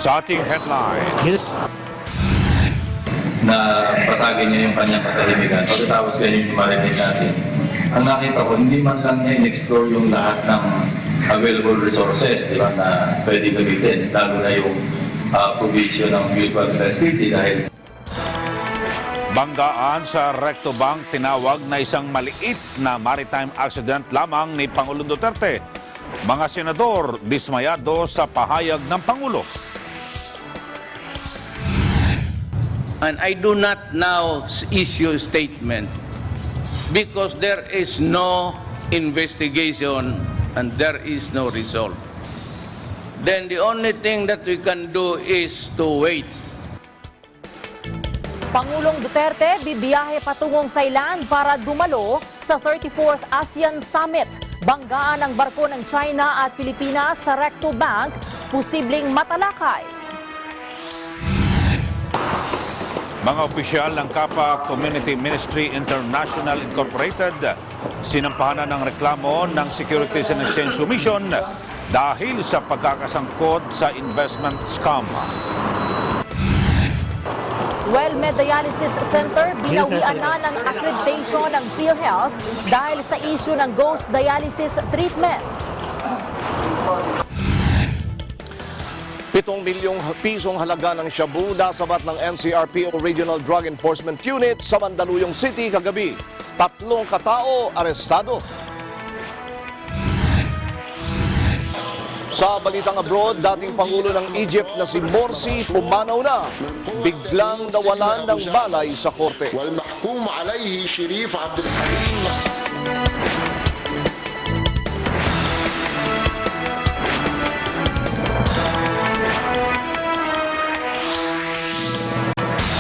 Sa ating headline, na pasagin niya yung kanyang katahimikan. Pagkatapos ganyan yung marinig natin. Ang nakita ko, hindi man lang niya in-explore yung lahat ng available resources, di ba, na pwede gamitin. Lalo na yung provision ng mutual facility dahil banggaan sa Recto Bank tinawag na isang maliit na maritime accident lamang ni Pangulong Duterte. Mga senador dismayado sa pahayag ng Pangulo. And I do not now issue a statement because there is no investigation and there is no result. Then the only thing that we can do is to wait. Pangulong Duterte bibiyahe patungong Thailand para dumalo sa 34th ASEAN Summit. Banggaan ang barko ng China at Pilipinas sa Recto Bank, posibleng matalakay. Mga opisyal ng Kapa Ministry International Incorporated sinampahan ng reklamo ng Securities and Exchange Commission dahil sa pagkakasangkot sa investment scam. WellMed Dialysis Center binawian na ng accreditation ng PhilHealth dahil sa issue ng ghost dialysis treatment. 7 milyong pisong halaga ng shabu nasabat ng NCRPO Regional Drug Enforcement Unit sa Mandaluyong City kagabi. 3 katao arestado. Sa balitang abroad, dating Pangulo ng Egypt na si Morsi pumanaw na. Biglang nawalan ng balay sa korte.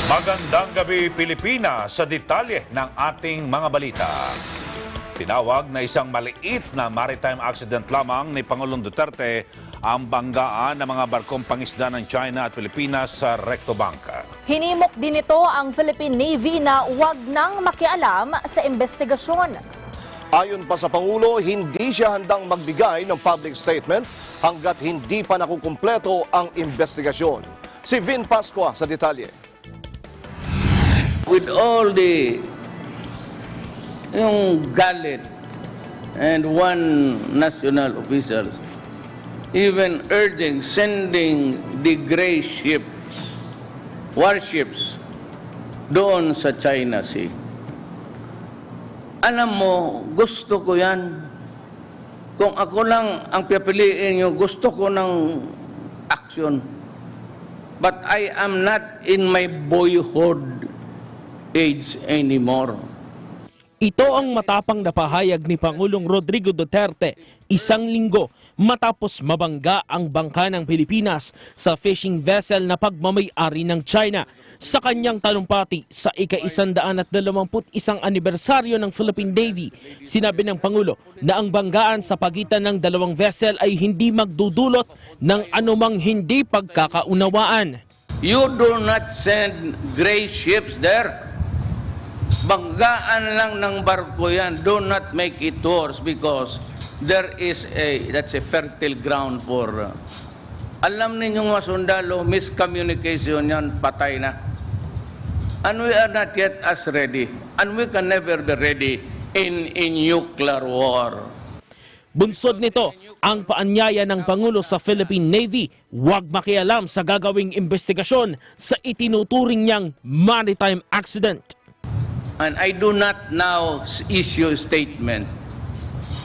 Magandang gabi Pilipinas, sa detalye ng ating mga balita. Tinawag na isang maliit na maritime accident lamang ni Pangulong Duterte ang banggaan ng mga barkong pangisda ng China at Pilipinas sa Recto Bank. Hinimok din ito ang Philippine Navy na huwag nang makialam sa investigasyon. Ayon pa sa Pangulo, hindi siya handang magbigay ng public statement hanggat hindi pa nakukumpleto ang investigasyon. Si Vin Pascua sa detalye. With all the yung galit and one national officials even urging sending the gray ships, warships doon sa China Sea. Alam mo, gusto ko yan. Kung ako lang ang pipiliin nyo, gusto ko ng action. But I am not in my boyhood age anymore. Ito ang matapang na pahayag ni Pangulong Rodrigo Duterte isang linggo matapos mabangga ang bangka ng Pilipinas sa fishing vessel na pagmamay-ari ng China. Sa kanyang talumpati sa ika-121 anibersaryo ng Philippine Navy, sinabi ng Pangulo na ang banggaan sa pagitan ng dalawang vessel ay hindi magdudulot ng anumang hindi pagkakaunawaan. You do not send gray ships there. Banggaan lang ng barko yan. Do not make it worse because that's a fertile ground for alam ninyong mga sundalo, miscommunication yan, patay na. And we are not yet as ready. And we can never be ready in nuclear war. Bunsod nito, ang paanyaya ng Pangulo sa Philippine Navy, huwag makialam sa gagawing investigasyon sa itinuturing niyang maritime accident. And I do not now issue a statement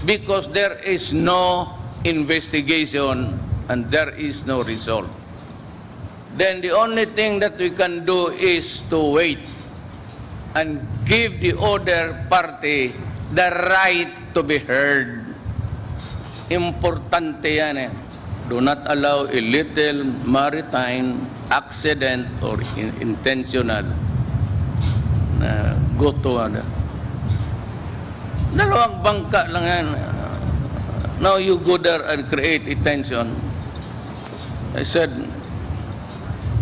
because there is no investigation and there is no result. Then the only thing that we can do is to wait and give the other party the right to be heard. Importante yan eh. Do not allow a little maritime accident or intentional na go to dalawang bangka lang yan. Now you go there and create a tension. I said,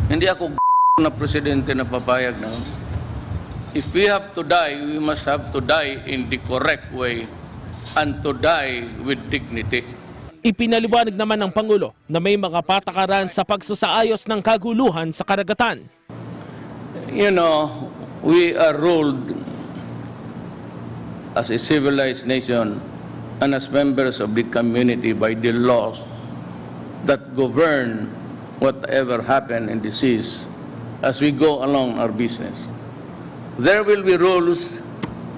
hindi ako na presidente na papayag na. If we have to die, we must have to die in the correct way and to die with dignity. Ipinaliwanag naman ng Pangulo na may mga patakaran sa pagsasaayos ng kaguluhan sa karagatan. You know, we are ruled as a civilized nation and as members of the community by the laws that govern whatever happen in the seas as we go along our business. There will be rules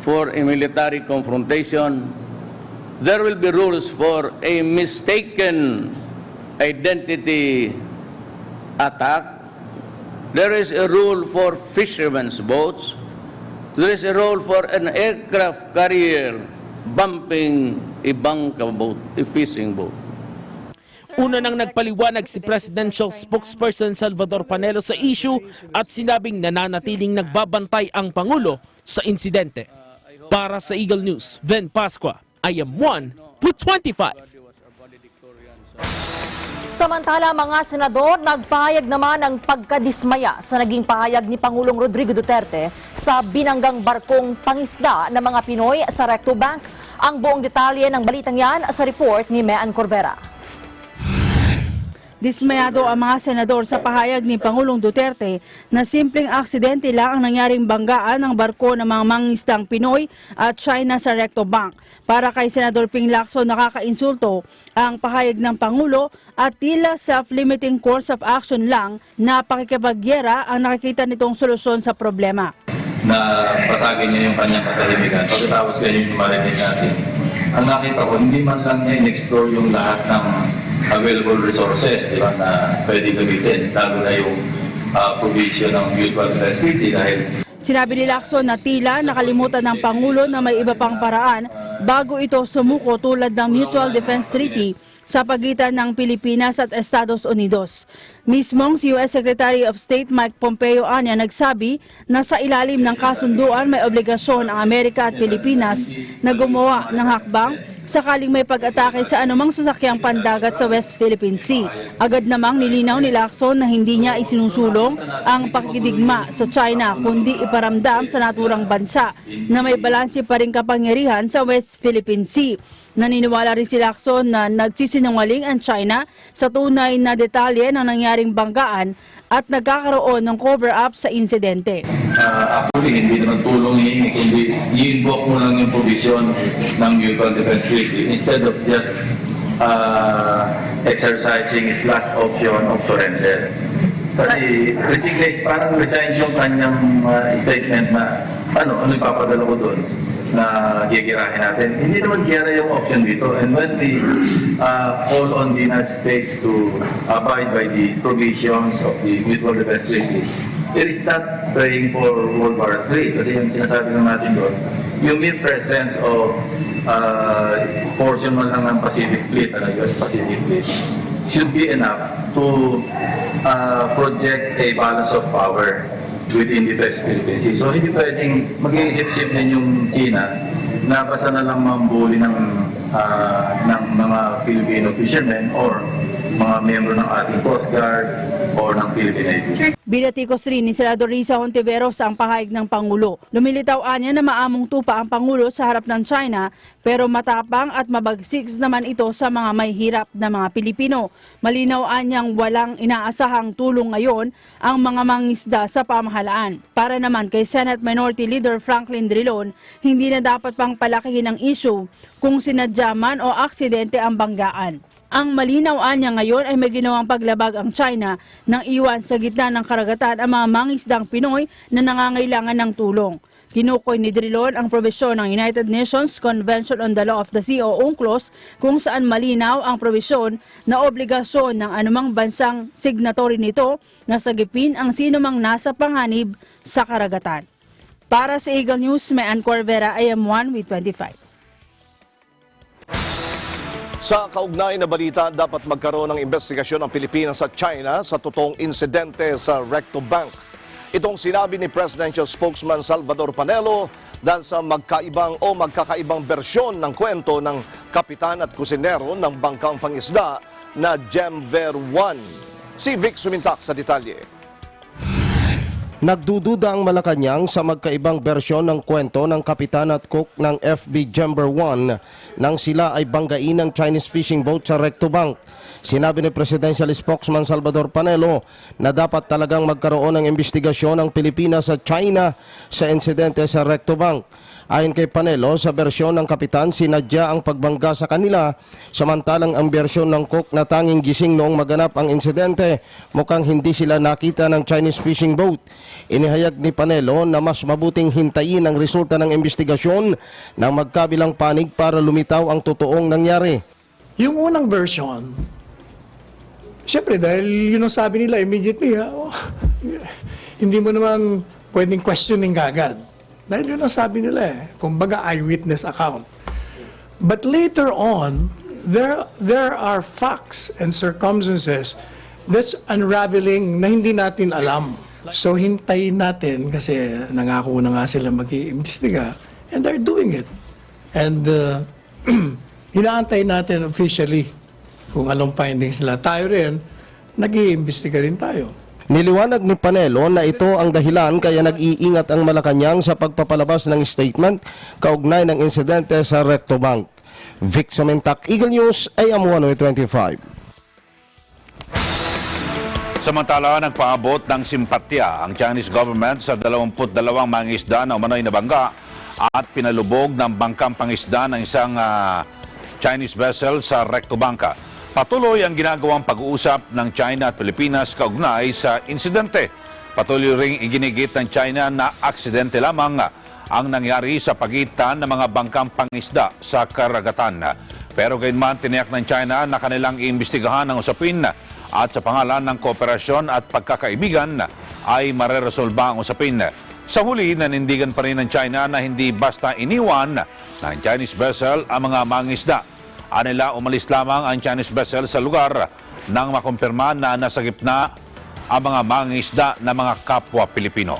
for a military confrontation. There will be rules for a mistaken identity attack. There is a rule for fishermen's boats. There is a rule for an aircraft carrier bumping a bangka boat, a fishing boat. Una nang nagpaliwanag si Presidential Spokesperson Salvador Panelo sa issue at sinabing nananatiling nagbabantay ang Pangulo sa insidente. Para sa Eagle News, Ven Pascua, I am one with 25. Samantala, mga senador, nagpahayag naman ng pagkadismaya sa naging pahayag ni Pangulong Rodrigo Duterte sa binanggang barkong pangisda ng mga Pinoy sa Recto Bank. Ang buong detalye ng balitang yan sa report ni Mean Corvera. Dismayado ang mga senador sa pahayag ni Pangulong Duterte na simpleng aksidente lang ang nangyaring banggaan ng barko ng mga mangingisdang Pinoy at China sa Recto Bank. Para kay Senador Ping Lacson, nakakainsulto ang pahayag ng Pangulo at tila self-limiting course of action lang na pakikipagyera ang nakikita nitong solusyon sa problema. Na pasagin niya yung kanyang katahimikan. Pagkatapos kayo yung marinig natin. Ang nakita ko, hindi man lang niya in-explore yung lahat ng available resources, di ba, na pwede gamitin, lalo na yung provision ng mutual defense treaty dahil Sinabi ni Lacson na tila nakalimutan ng Pangulo na may iba pang paraan bago ito sumuko tulad ng Mutual Defense Treaty sa pagitan ng Pilipinas at Estados Unidos. Mismong si US Secretary of State Mike Pompeo anya nagsabi na sa ilalim ng kasunduan may obligasyon ang Amerika at Pilipinas na gumawa ng hakbang sakaling may pag-atake sa anumang sasakyang pandagat sa West Philippine Sea. Agad namang nilinaw ni Lacson na hindi niya isinusulong ang pakikidigma sa China kundi iparamdam sa naturang bansa na may balanse pa rin kapangyarihan sa West Philippine Sea. Naniniwala rin si Lacson na nagsisinungaling ang China sa tunay na detalye ng nangyaring banggaan at nagkakaroon ng cover-up sa insidente. Actually, hindi naman tulong hihingi, kundi i-invoke mo lang yung provision ng Mutual Defense Treaty instead of just exercising his last option of surrender. Kasi resignation, parang resign yung kanyang statement na ano ipapadala ko doon na gigirahin natin. Hindi naman giyara yung option dito. And when we call on the United States to abide by the provisions of the Mutual Defense Treaty, it is not praying for World War III. Kasi yung sinasabi ng natin doon, yung mere presence of portion man lang ng Pacific Fleet, US Pacific Fleet, should be enough to project a balance of power within the West Philippine Sea. So hindi pwedeng mag-iisip-isip din yung China na basta na lang mambuli ng mga Filipino fishermen or mga miyembro ng ating Coast Guard or ng Philippine Navy. Binatikos rin ni Senador Risa Hontiveros ang pahayag ng Pangulo. Lumilitaw anya na maamong tupa ang Pangulo sa harap ng China pero matapang at mabagsik naman ito sa mga may hirap na mga Pilipino. Malinaw anyang walang inaasahang tulong ngayon ang mga mangisda sa pamahalaan. Para naman kay Senate Minority Leader Franklin Drilon, hindi na dapat pang palakihin ang issue kung sinadya man o aksidente ang banggaan. Ang malinaw anya ngayon ay may ginawang paglabag ang China nang iwan sa gitna ng karagatan ang mga mangisdang Pinoy na nangangailangan ng tulong. Kinukoy ni Drilon ang probisyon ng United Nations Convention on the Law of the Sea o UNCLOS kung saan malinaw ang probisyon na obligasyon ng anumang bansang signatory nito na sagipin ang sinumang nasa panganib sa karagatan. Para sa Eagle News, Mean Corvera, I am one with 25. Sa kaugnay na balita, dapat magkaroon ng investigasyon ng Pilipinas at China sa totoong insidente sa Recto Bank. Itong sinabi ni Presidential Spokesman Salvador Panelo dahil sa magkakaibang bersyon ng kwento ng kapitan at kusinero ng bangkang pangisda na Gemver 1. Si Vic Sumintak sa detalye. Nagdududa ang Malacanang sa magkaibang bersyon ng kwento ng kapitan at cook ng FB Jumper 1 nang sila ay banggain ng Chinese fishing boat sa Recto Bank. Sinabi ni Presidential Spokesman Salvador Panelo na dapat talagang magkaroon ng investigasyon ng Pilipinas sa China sa insidente sa Recto Bank. Ayon kay Panelo, sa bersyon ng kapitan, sinadya ang pagbangga sa kanila, samantalang ang bersyon ng cook na tanging gising noong maganap ang insidente, mukhang hindi sila nakita ng Chinese fishing boat. Inihayag ni Panelo na mas mabuting hintayin ang resulta ng investigasyon ng magkabilang panig para lumitaw ang totoong nangyari. Yung unang version, siyempre dahil yun ang sabi nila immediately, hindi mo naman pwedeng questioning agad. Dahil yun ang sabi nila kumbaga eyewitness account. But later on, there are facts and circumstances that's unraveling na hindi natin alam. So hintayin natin kasi nangako na nga sila mag-iimbestiga and they're doing it. And inaantay natin officially kung anong findings nila. Tayo rin, nag-iimbestiga rin tayo. Niliwanag ni Panelo na ito ang dahilan kaya nag-iingat ang Malacanang sa pagpapalabas ng statement kaugnay ng insidente sa Recto Bank. Vic Somentak, Eagle News, AM 125. Samantala, nagpaabot ng simpatya ang Chinese government sa 22 mangingisda na umano'y nabangga at pinalubog ng bangkang pangisda ng isang Chinese vessel sa Recto Bank. Patuloy ang ginagawang pag-uusap ng China at Pilipinas kaugnay sa insidente. Patuloy ring iginigit ng China na aksidente lamang ang nangyari sa pagitan ng mga bangkang pangisda sa karagatan. Pero gayunman tiniyak ng China na kanilang iimbestigahan ang usapin at sa pangalan ng kooperasyon at pagkakaibigan ay mareresolba ang usapin. Sa huli, nanindigan pa rin ng China na hindi basta iniwan ng Chinese vessel ang mga mangisda. Anila, umalis lamang ang Chinese vessel sa lugar nang makumpirma na nasa gitna ang mga mangingisda na mga kapwa Pilipino.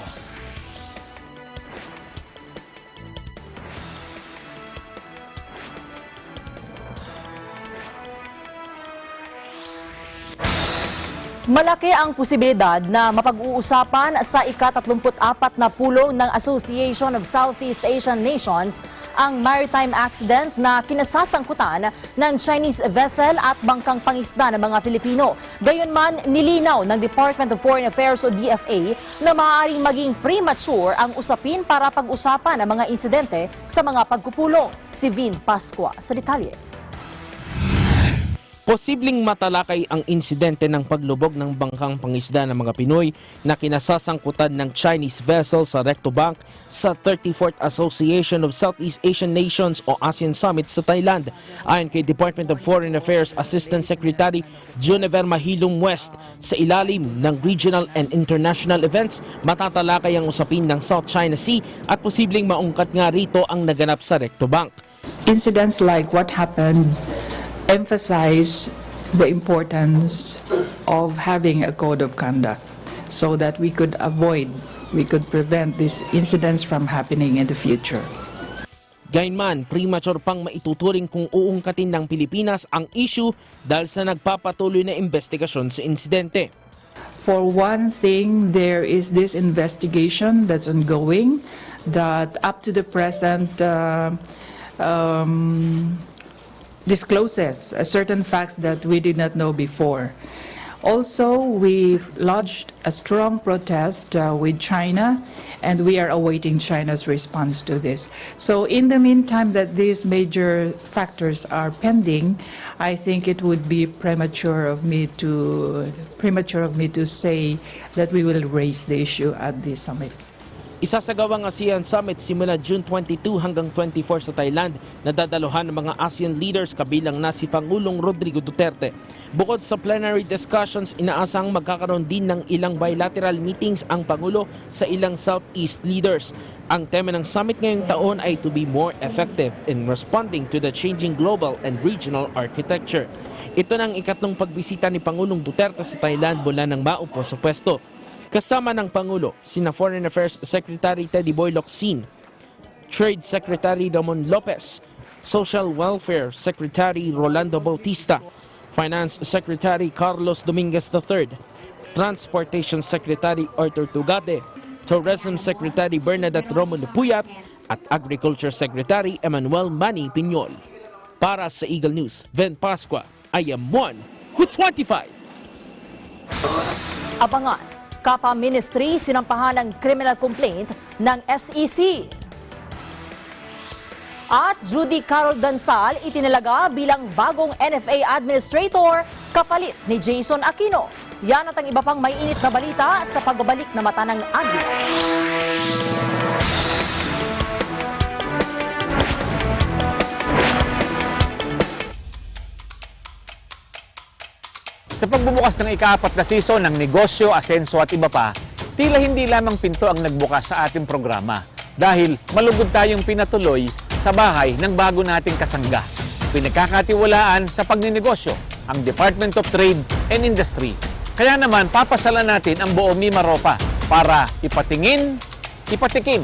Malaki ang posibilidad na mapag-uusapan sa ika-34 na pulong ng Association of Southeast Asian Nations ang maritime accident na kinasasangkutan ng Chinese vessel at bangkang pangisda ng mga Filipino. Gayunman, nilinaw ng Department of Foreign Affairs o DFA na maaaring maging premature ang usapin para pag-usapan ang mga insidente sa mga pagpupulong. Si Vin Pascua sa detalye. Posibleng matalakay ang insidente ng paglubog ng bangkang pangisda ng mga Pinoy na kinasasangkutan ng Chinese vessel sa Recto Bank sa 34th Association of Southeast Asian Nations o ASEAN Summit sa Thailand. Ayon kay Department of Foreign Affairs Assistant Secretary Juniver Mahilum West, sa ilalim ng regional and international events, matatalakay ang usapin ng South China Sea at posibleng maungkat nga rito ang naganap sa Recto Bank. Incidents like what happened emphasize the importance of having a code of conduct so that we could prevent these incidents from happening in the future. Gayunman, premature pang maituturing kung uungkatin ng Pilipinas ang issue dahil sa nagpapatuloy na investigasyon sa insidente. For one thing, there is this investigation that's ongoing that up to the present discloses certain facts that we did not know before. Also, we've lodged a strong protest with China, and we are awaiting China's response to this. So in the meantime that these major factors are pending, I think it would be premature of me to say that we will raise the issue at the summit. Isasagawang ASEAN Summit simula June 22 hanggang 24 sa Thailand na dadaluhan ng mga ASEAN leaders kabilang na si Pangulong Rodrigo Duterte. Bukod sa plenary discussions, inaasang magkakaroon din ng ilang bilateral meetings ang Pangulo sa ilang Southeast leaders. Ang tema ng summit ngayong taon ay to be more effective in responding to the changing global and regional architecture. Ito nang ikatlong pagbisita ni Pangulong Duterte sa Thailand mula nang maupo sa pwesto. Kasama ng Pangulo, sina Foreign Affairs Secretary Teddy Boy Locsin, Trade Secretary Ramon Lopez, Social Welfare Secretary Rolando Bautista, Finance Secretary Carlos Dominguez III, Transportation Secretary Arthur Tugade, Tourism Secretary Bernadette Romulo Puyat at Agriculture Secretary Emmanuel Manny Piñol. Para sa Eagle News, Ven Pascua, I am one with 25. Abangan, Kapa Ministry sinampahan ng criminal complaint ng SEC. At Judy Carol Dansal itinalaga bilang bagong NFA Administrator kapalit ni Jason Aquino. Yan at ang iba pang may init na balita sa pagbabalik na mata ng Agila. Sa pagbubukas ng ika-4 na season ng negosyo, asenso at iba pa, tila hindi lamang pinto ang nagbukas sa ating programa dahil malugod tayong pinatuloy sa bahay ng bago nating kasangga. Pinagkakatiwalaan sa pagninegosyo ang Department of Trade and Industry. Kaya naman papasalan natin ang buong Mimaropa para ipatingin, ipatikim,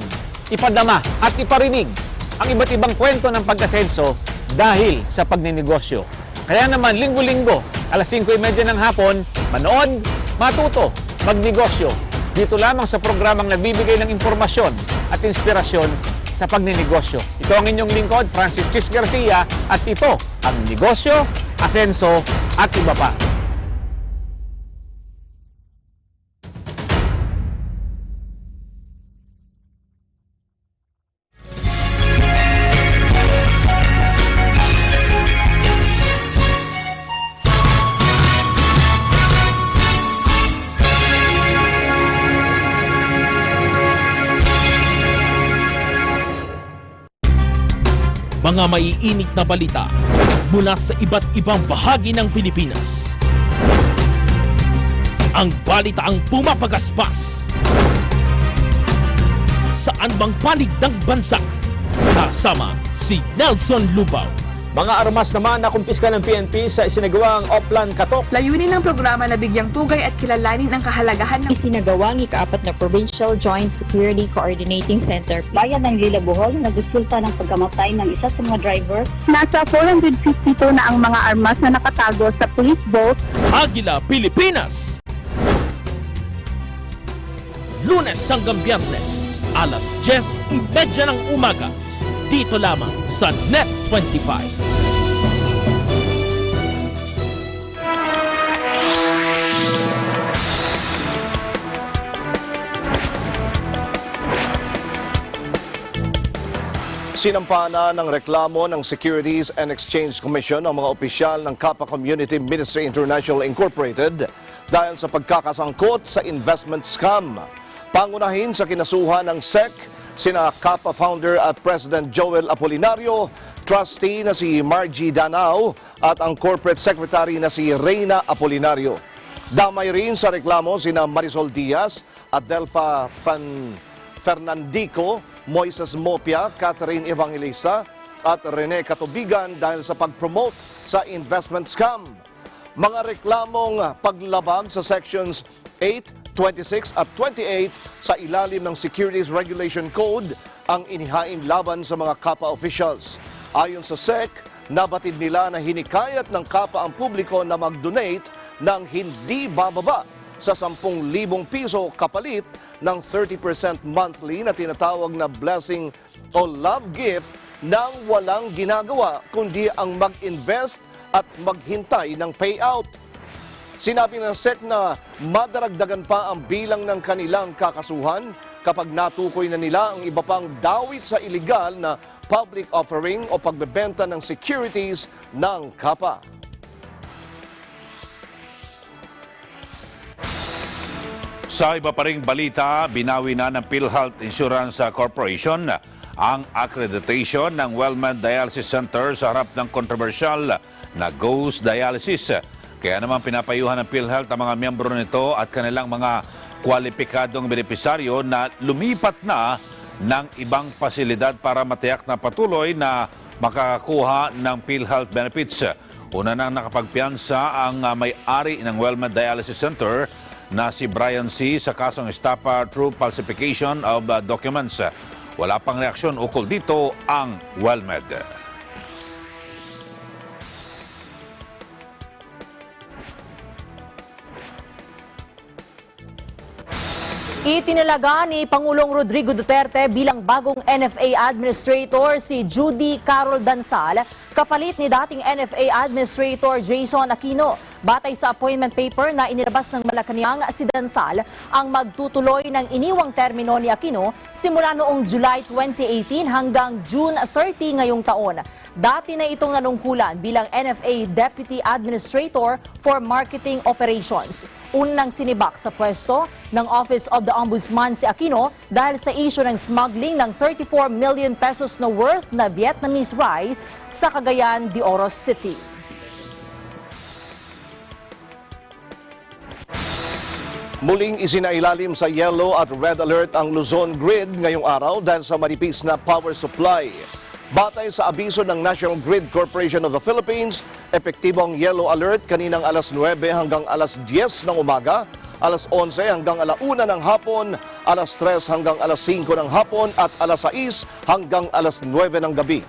ipadama at iparinig ang iba't ibang kwento ng pag-asenso dahil sa pagninegosyo. Kaya naman linggo-linggo, alas 5:30 ng hapon, manood, matuto, magnegosyo. Dito lamang sa programang nagbibigay ng impormasyon at inspirasyon sa pagninegosyo. Ito ang inyong lingkod, Francis Chis Garcia, at ito ang negosyo, asenso at iba pa. Mga maiinit na balita mula sa iba't ibang bahagi ng Pilipinas. Ang balitaang pumapagaspas. Saan bang panig ng bansa? Kasama si Nelson Lubao. Mga armas naman na kumpiska ng PNP sa isinagawang Oplan Katok. Layunin ng programa na bigyang pugay at kilalanin ang kahalagahan ng isinagawang ika-4 na Provincial Joint Security Coordinating Center. Bayan ng Lila Bohol na resulta ng pagkamatay ng isa sa mga driver. Nasa 452 na ang mga armas na nakatago sa police boat. Agila, Pilipinas! Lunes hanggang Biyernes, alas 10:30 ng umaga. Dito lamang sa Net 25. Sinampana ng reklamo ng Securities and Exchange Commission ang mga opisyal ng Kapa Ministry International Incorporated dahil sa pagkakasangkot sa investment scam. Pangunahin sa kinasuhan ng SEC, sina Kapa founder at President Joel Apolinario, trustee na si Margie Danao at ang corporate secretary na si Reyna Apolinario. Damay rin sa reklamo sina Marisol Diaz at Delfa Fernandico, Moises Mopia, Catherine Evangelista at Rene Katubigan dahil sa pag-promote sa investment scam. Mga reklamong paglabag sa sections 8, 26 at 28 sa ilalim ng Securities Regulation Code ang inihain laban sa mga Kapa officials. Ayon sa SEC, nabatid nila na hinikayat ng Kapa ang publiko na mag-donate ng hindi bababa sa 10,000 piso kapalit ng 30% monthly na tinatawag na blessing o love gift nang walang ginagawa kundi ang mag-invest at maghintay ng payout. Sinabi ng SEC na madaragdagan pa ang bilang ng kanilang kakasuhan kapag natukoy na nila ang iba pang dawit sa iligal na public offering o pagbebenta ng securities ng Kapa. Sa iba pa ring balita, binawi na ng PhilHealth Insurance Corporation ang accreditation ng WellMed Dialysis Center sa harap ng kontrobersyal na ghost dialysis. Kaya naman pinapayuhan ng PhilHealth ang mga miyembro nito at kanilang mga kwalipikadong benepisaryo na lumipat na ng ibang pasilidad para matiyak na patuloy na makakuha ng PhilHealth benefits. Una nang nakapagpiyansa ang may-ari ng WellMed Dialysis Center na si Brian C. sa kasong estafa through falsification of documents. Wala pang reaksyon ukol dito ang WellMed. Itinalaga ni Pangulong Rodrigo Duterte bilang bagong NFA Administrator si Judy Carol Dansal, kapalit ni dating NFA Administrator Jason Aquino. Batay sa appointment paper na inilabas ng Malacanang, si Dansal ang magtutuloy ng iniwang termino ni Aquino simula noong July 2018 hanggang June 30 ngayong taon. Dati na itong nanungkulan bilang NFA Deputy Administrator for Marketing Operations. Unang sinibak sa pwesto ng Office of the Ombudsman si Aquino dahil sa issue ng smuggling ng 34 million pesos na worth na Vietnamese rice sa Cagayan de Oro City. Muling isinailalim sa yellow at red alert ang Luzon grid ngayong araw dahil sa manipis na power supply. Batay sa abiso ng National Grid Corporation of the Philippines, epektibo ang yellow alert kaninang alas 9 hanggang alas 10 ng umaga, alas 11 hanggang alauna ng hapon, alas 3 hanggang alas 5 ng hapon at alas 6 hanggang alas 9 ng gabi.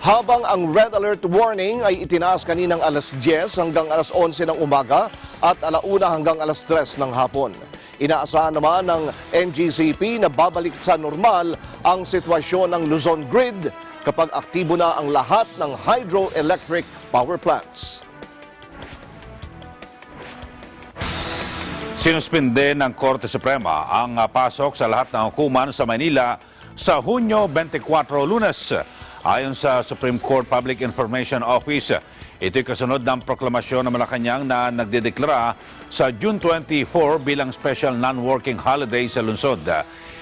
Habang ang red alert warning ay itinaas kaninang alas 10 hanggang alas 11 ng umaga at alauna hanggang alas 3 ng hapon. Inaasahan naman ng NGCP na babalik sa normal ang sitwasyon ng Luzon grid kapag aktibo na ang lahat ng hydroelectric power plants. Sinuspinde ng Korte Suprema ang pasok sa lahat ng hukuman sa Maynila sa Hunyo 24, Lunes. Ayon sa Supreme Court Public Information Office, ito'y kasunod ng proklamasyon ng Malacanang na nagdedeklara sa June 24 bilang special non-working holiday sa lungsod.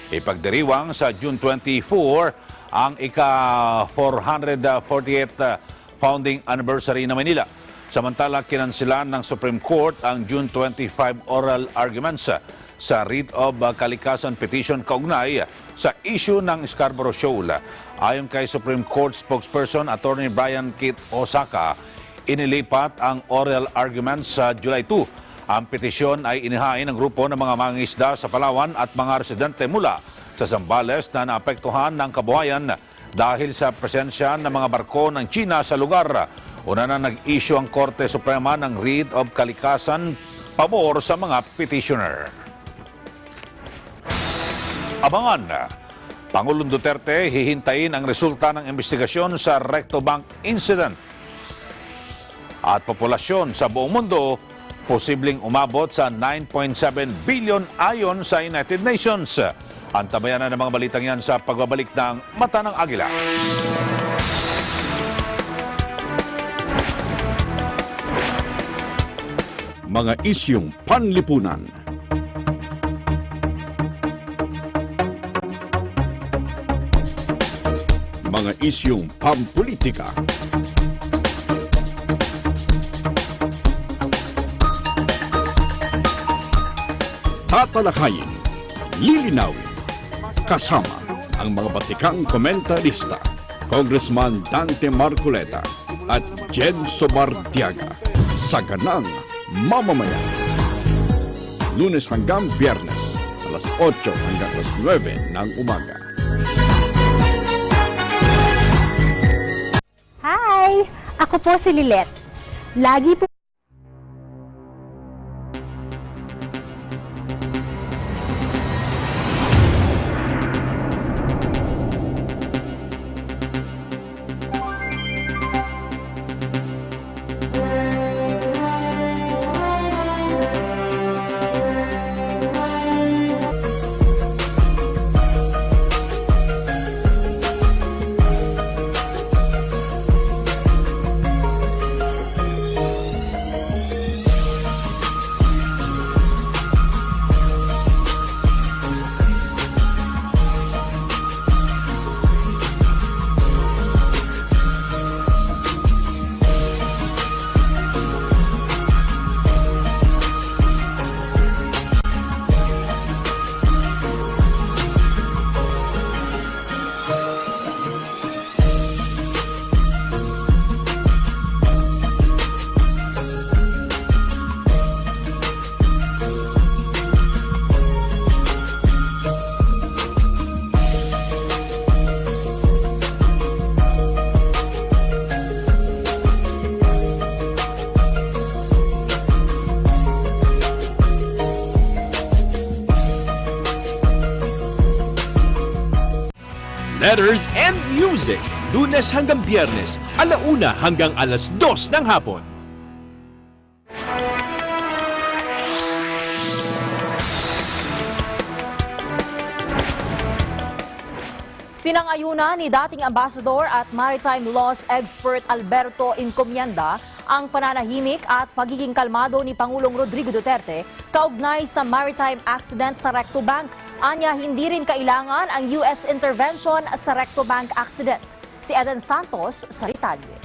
Ipagdiriwang sa June 24 ang ika-448 founding anniversary ng Manila. Samantala, kinansilan ng Supreme Court ang June 25 oral arguments sa writ of kalikasan petition kaugnay sa issue ng Scarborough Shoal. Ayon kay Supreme Court spokesperson Attorney Brian Kit Osaka, inilipat ang oral arguments sa July 2. Ang petisyon ay inihain ng grupo ng mga mangingisda sa Palawan at mga residente mula sa Zambales na naapektuhan ng kabuhayan dahil sa presensya ng mga barko ng China sa lugar. Una na nag-issue ang Korte Suprema ng writ of kalikasan pabor sa mga petitioner. Abangan, Pangulong Duterte hihintayin ang resulta ng investigasyon sa Recto Bank incident. At populasyon sa buong mundo posibleng umabot sa 9.7 billion ayon sa United Nations. Antabayan na ng mga balitang yan sa pagbabalik ng Mata ng Agila. Mga isyung panlipunan. Mga isyung pampolitika. Tatalakayin, lilinawin, kasama ang mga batikang komentarista, Congressman Dante Marcoleta at Jen Sobartiaga sa Ganang Mamamayan. Lunes hanggang Biyernes, alas 8 hanggang alas 9 ng umaga. Hi! Ako po si Lilet. Lagi po letters and music. Lunes hanggang Biyernes, 1:00 hanggang 2:00 ng hapon. Sinangayunan ni dating Ambassador at Maritime Laws Expert Alberto Encomienda ang pananahimik at pagiging kalmado ni Pangulong Rodrigo Duterte kaugnay sa maritime accident sa Recto Bank. Anya, hindi rin kailangan ang US intervention sa Recto Bank accident. Si Eden Santos sa detalye.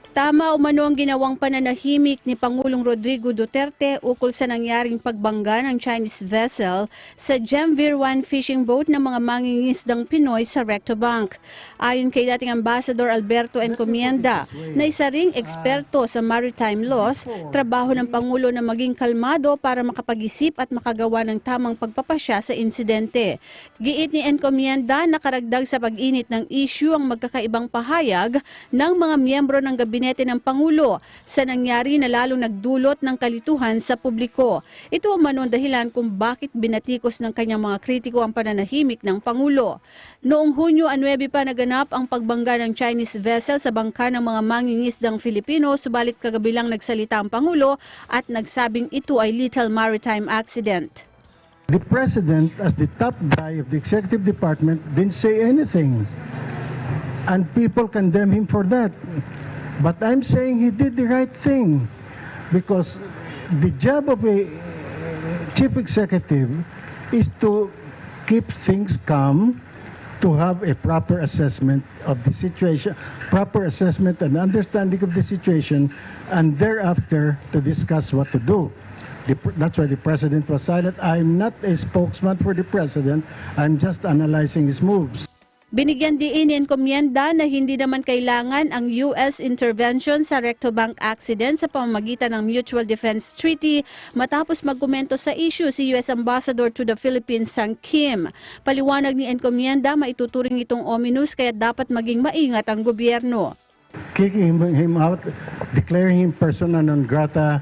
Tama umano ang ginawang pananahimik ni Pangulong Rodrigo Duterte ukol sa nangyaring pagbangga ng Chinese vessel sa Gemvir 1 fishing boat ng mga mangingisdang Pinoy sa Recto Bank. Ayon kay dating Ambassador Alberto Encomienda, na isa ring eksperto sa maritime laws, trabaho ng Pangulo na maging kalmado para makapag-isip at makagawa ng tamang pagpapasya sa insidente. Giit ni Encomienda na karagdag sa pag-init ng issue ang magkakaibang pahayag ng mga miyembro ng gabinete ng Pangulo sa nangyari na lalong nagdulot ng kalituhan sa publiko. Ito umano ang dahilan kung bakit binatikos ng kanyang mga kritiko ang pananahimik ng Pangulo. Noong Hunyo 9 pa naganap ang pagbangga ng Chinese vessel sa bangka ng mga mangingisdang Filipino, subalit kagabi lang nagsalita ang Pangulo at nagsabing ito ay lethal maritime accident. The President, as the top guy of the Executive Department, didn't say anything. And people condemn him for that. But I'm saying he did the right thing, because the job of a chief executive is to keep things calm, to have a proper assessment of the situation, proper assessment and understanding of the situation, and thereafter to discuss what to do. That's why the President was silent. I'm not a spokesman for the President. I'm just analyzing his moves. Binigyan diin ni Encomienda na hindi naman kailangan ang US intervention sa Recto Bank accident sa pamamagitan ng Mutual Defense Treaty matapos magkomento sa issue si US Ambassador to the Philippines Sang Kim. Paliwanag ni Encomienda, maituturing itong ominous kaya dapat maging maingat ang gobyerno. Kicking him out, declaring him persona non grata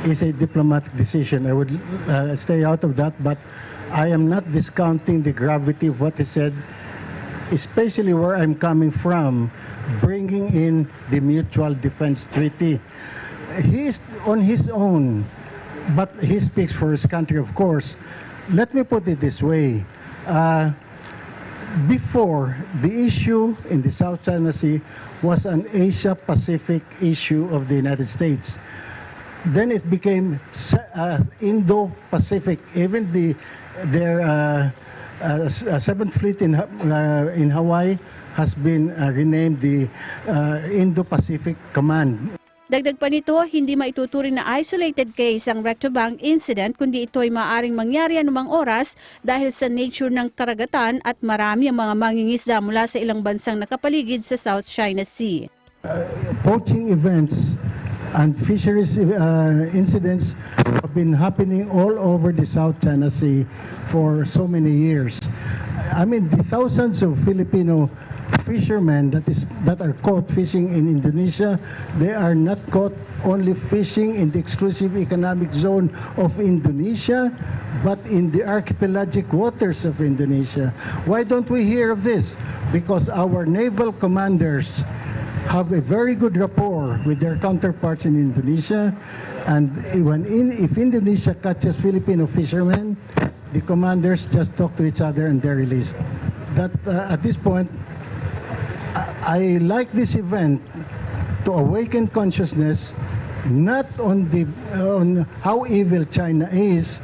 is a diplomatic decision. I would stay out of that, but I am not discounting the gravity of what he said, especially where I'm coming from, bringing in the Mutual Defense Treaty. He is on his own, but he speaks for his country, of course. Let me put it this way. Before, the issue in the South China Sea was an Asia-Pacific issue of the United States. Then it became Indo-Pacific. Even their 7th Fleet in Hawaii has been renamed the Indo-Pacific Command. Dagdag pa nito, hindi maituturing na isolated case ang Recto Bank incident, kundi ito ay maaaring mangyari anumang oras dahil sa nature ng karagatan at marami ang mga mangingisda mula sa ilang bansang nakapaligid sa South China Sea. Poaching events and fisheries incidents have been happening all over the South China Sea for so many years. I mean, the thousands of Filipino fishermen that are caught fishing in Indonesia, they are not caught only fishing in the exclusive economic zone of Indonesia, but in the archipelagic waters of Indonesia. Why don't we hear of this? Because our naval commanders have a very good rapport with their counterparts in Indonesia, and if Indonesia catches Filipino fishermen, the commanders just talk to each other and they're released. That at this point, I like this event to awaken consciousness not on how evil China is,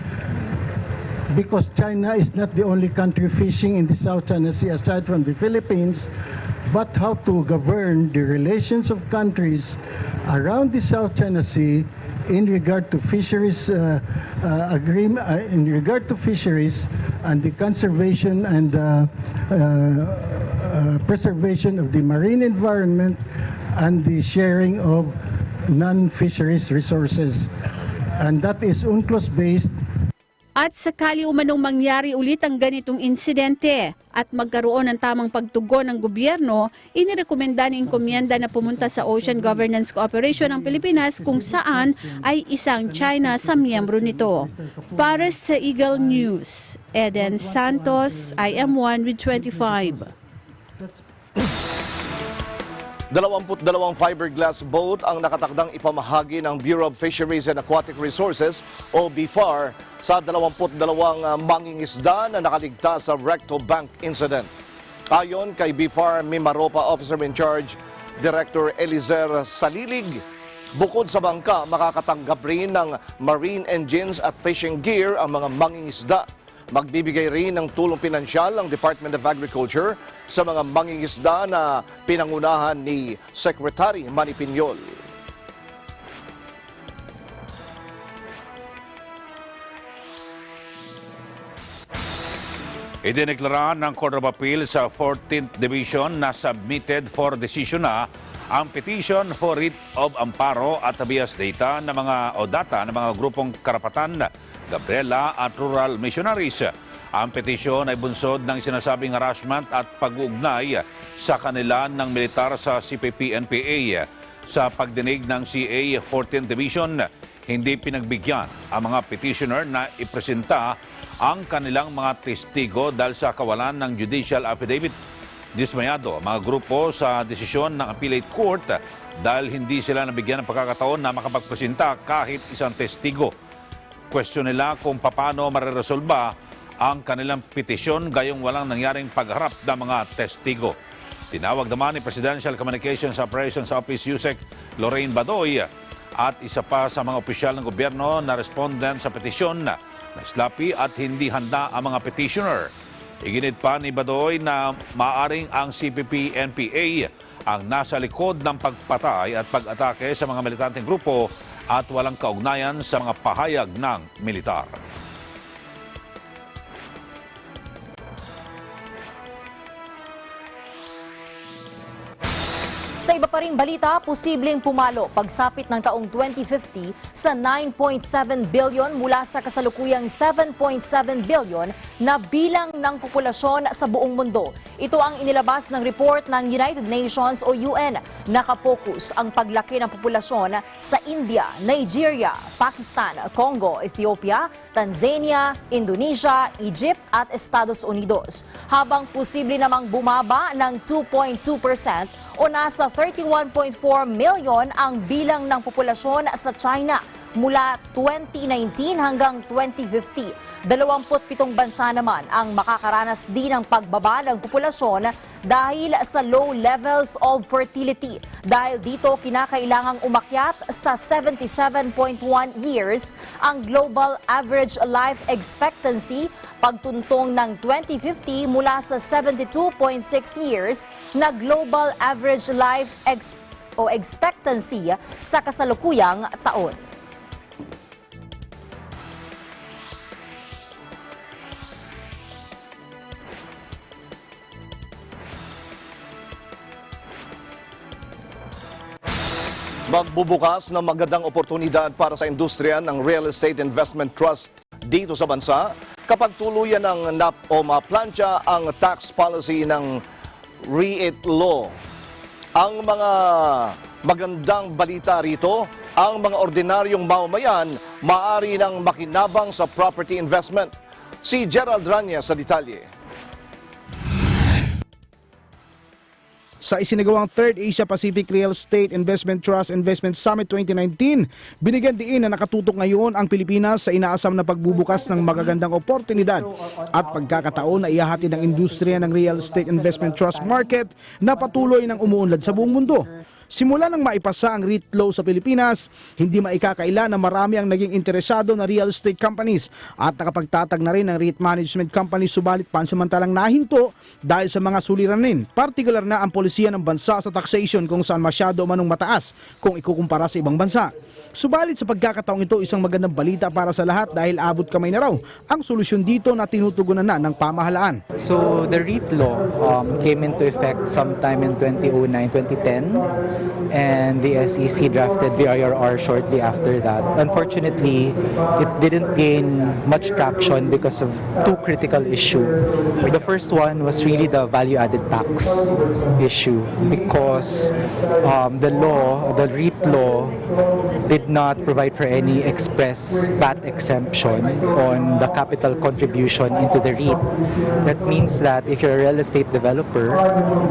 because China is not the only country fishing in the South China Sea aside from the Philippines, but how to govern the relations of countries around the South China Sea in regard to fisheries and the conservation and preservation of the marine environment and the sharing of non-fisheries resources. And that is UNCLOS based. At sakali umanong mangyari ulit ang ganitong insidente at magkaroon ng tamang pagtugon ng gobyerno, inirekomenda ni Encomienda na pumunta sa Ocean Governance Cooperation ng Pilipinas kung saan ay isang China sa miyembro nito. Para sa Eagle News, Eden Santos, IM1 with 25. 22 fiberglass boat ang nakatakdang ipamahagi ng Bureau of Fisheries and Aquatic Resources o BFAR sa 22 mangingisda na nakaligtas sa Recto Bank incident. Ayon kay BFAR Mimaropa Officer in Charge, Director Elizer Salilig, bukod sa bangka, makakatanggap rin ng marine engines at fishing gear ang mga mangingisda. Magbibigay rin ng tulong pinansyal ang Department of Agriculture sa mga mangingisda na pinangunahan ni Secretary Manny Piñol. Idineklara ng Court of Appeal sa 14th Division na submitted for decision na ang petition for writ of amparo at habeas data ng data ng mga grupong karapatan, Gabriela at Rural Missionaries. Ang petisyon ay bunsod ng sinasabing harassment at pag-uugnay sa kanila ng militar sa CPP-NPA. Sa pagdinig ng CA 14th Division, hindi pinagbigyan ang mga petitioner na ipresenta ang kanilang mga testigo dahil sa kawalan ng judicial affidavit. Dismayado mga grupo sa desisyon ng Appellate Court dahil hindi sila nabigyan ng pagkakataon na makapagpresenta kahit isang testigo. Question nila kung paano mareresolba ang kanilang petisyon gayong walang nangyaring pagharap ng mga testigo. Tinawag naman ni Presidential Communications Operations Office USEC Lorraine Badoy at isa pa sa mga opisyal ng gobyerno na respondent sa petisyon na slappy at hindi handa ang mga petitioner. Iginit pa ni Badoy na maaring ang CPP-NPA ang nasa likod ng pagpatay at pag-atake sa mga militanteng grupo at walang kaugnayan sa mga pahayag ng militar. Sa iba pa ring balita, posibleng pumalo pagsapit ng taong 2050 sa 9.7 billion mula sa kasalukuyang 7.7 billion na bilang ng populasyon sa buong mundo. Ito ang inilabas ng report ng United Nations o UN. Nakapokus ang paglaki ng populasyon sa India, Nigeria, Pakistan, Congo, Ethiopia, Tanzania, Indonesia, Egypt at Estados Unidos. Habang posible namang bumaba ng 2.2% o nasa 31.4 million ang bilang ng populasyon sa China mula 2019 hanggang 2050. 27 bansa naman ang makakaranas din ng pagbaba ng populasyon dahil sa low levels of fertility. Dahil dito kinakailangang umakyat sa 77.1 years ang global average life expectancy pagtuntong ng 2050 mula sa 72.6 years na global average life expectancy sa kasalukuyang taon. Magbubukas ng magandang oportunidad para sa industriya ng Real Estate Investment Trust dito sa bansa kapag tuluyan ng maplantya ang tax policy ng REIT law. Ang mga magandang balita rito, ang mga ordinaryong mamamayan maaari nang makinabang sa property investment. Si Gerald Rania sa detalye. Sa isinagawang 3rd Asia-Pacific Real Estate Investment Trust Investment Summit 2019, binigyan diin na nakatutok ngayon ang Pilipinas sa inaasam na pagbubukas ng magagandang oportunidad at pagkakataon na ihahatid ng industriya ng real estate investment trust market na patuloy ng umuunlad sa buong mundo. Simula nang maipasa ang REIT law sa Pilipinas, hindi maikakaila na marami ang naging interesado na real estate companies at nakapagtatag na rin ng REIT management companies, subalit pansamantalang nahinto dahil sa mga suliranin. Partikular na ang polisiya ng bansa sa taxation kung saan masyado manong mataas kung ikukumpara sa ibang bansa. Subalit sa pagkakataong ito, isang magandang balita para sa lahat dahil abot kamay na raw ang solusyon dito na tinutugunan na ng pamahalaan. So the REIT law came into effect sometime in 2009-2010. and the SEC drafted the IRR shortly after that. Unfortunately, it didn't gain much traction because of two critical issues. The first one was really the value-added tax issue, because the REIT law did not provide for any express VAT exemption on the capital contribution into the REIT. That means that if you're a real estate developer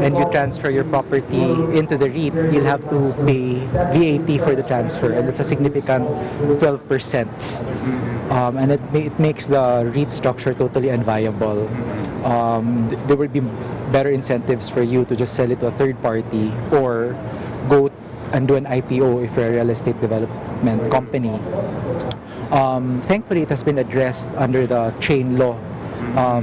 and you transfer your property into the REIT, you'll have to pay VAT for the transfer, and it's a significant 12%. And it makes the REIT structure totally unviable. There would be better incentives for you to just sell it to a third party or go and do an IPO if you're a real estate development company. Thankfully, it has been addressed under the train law,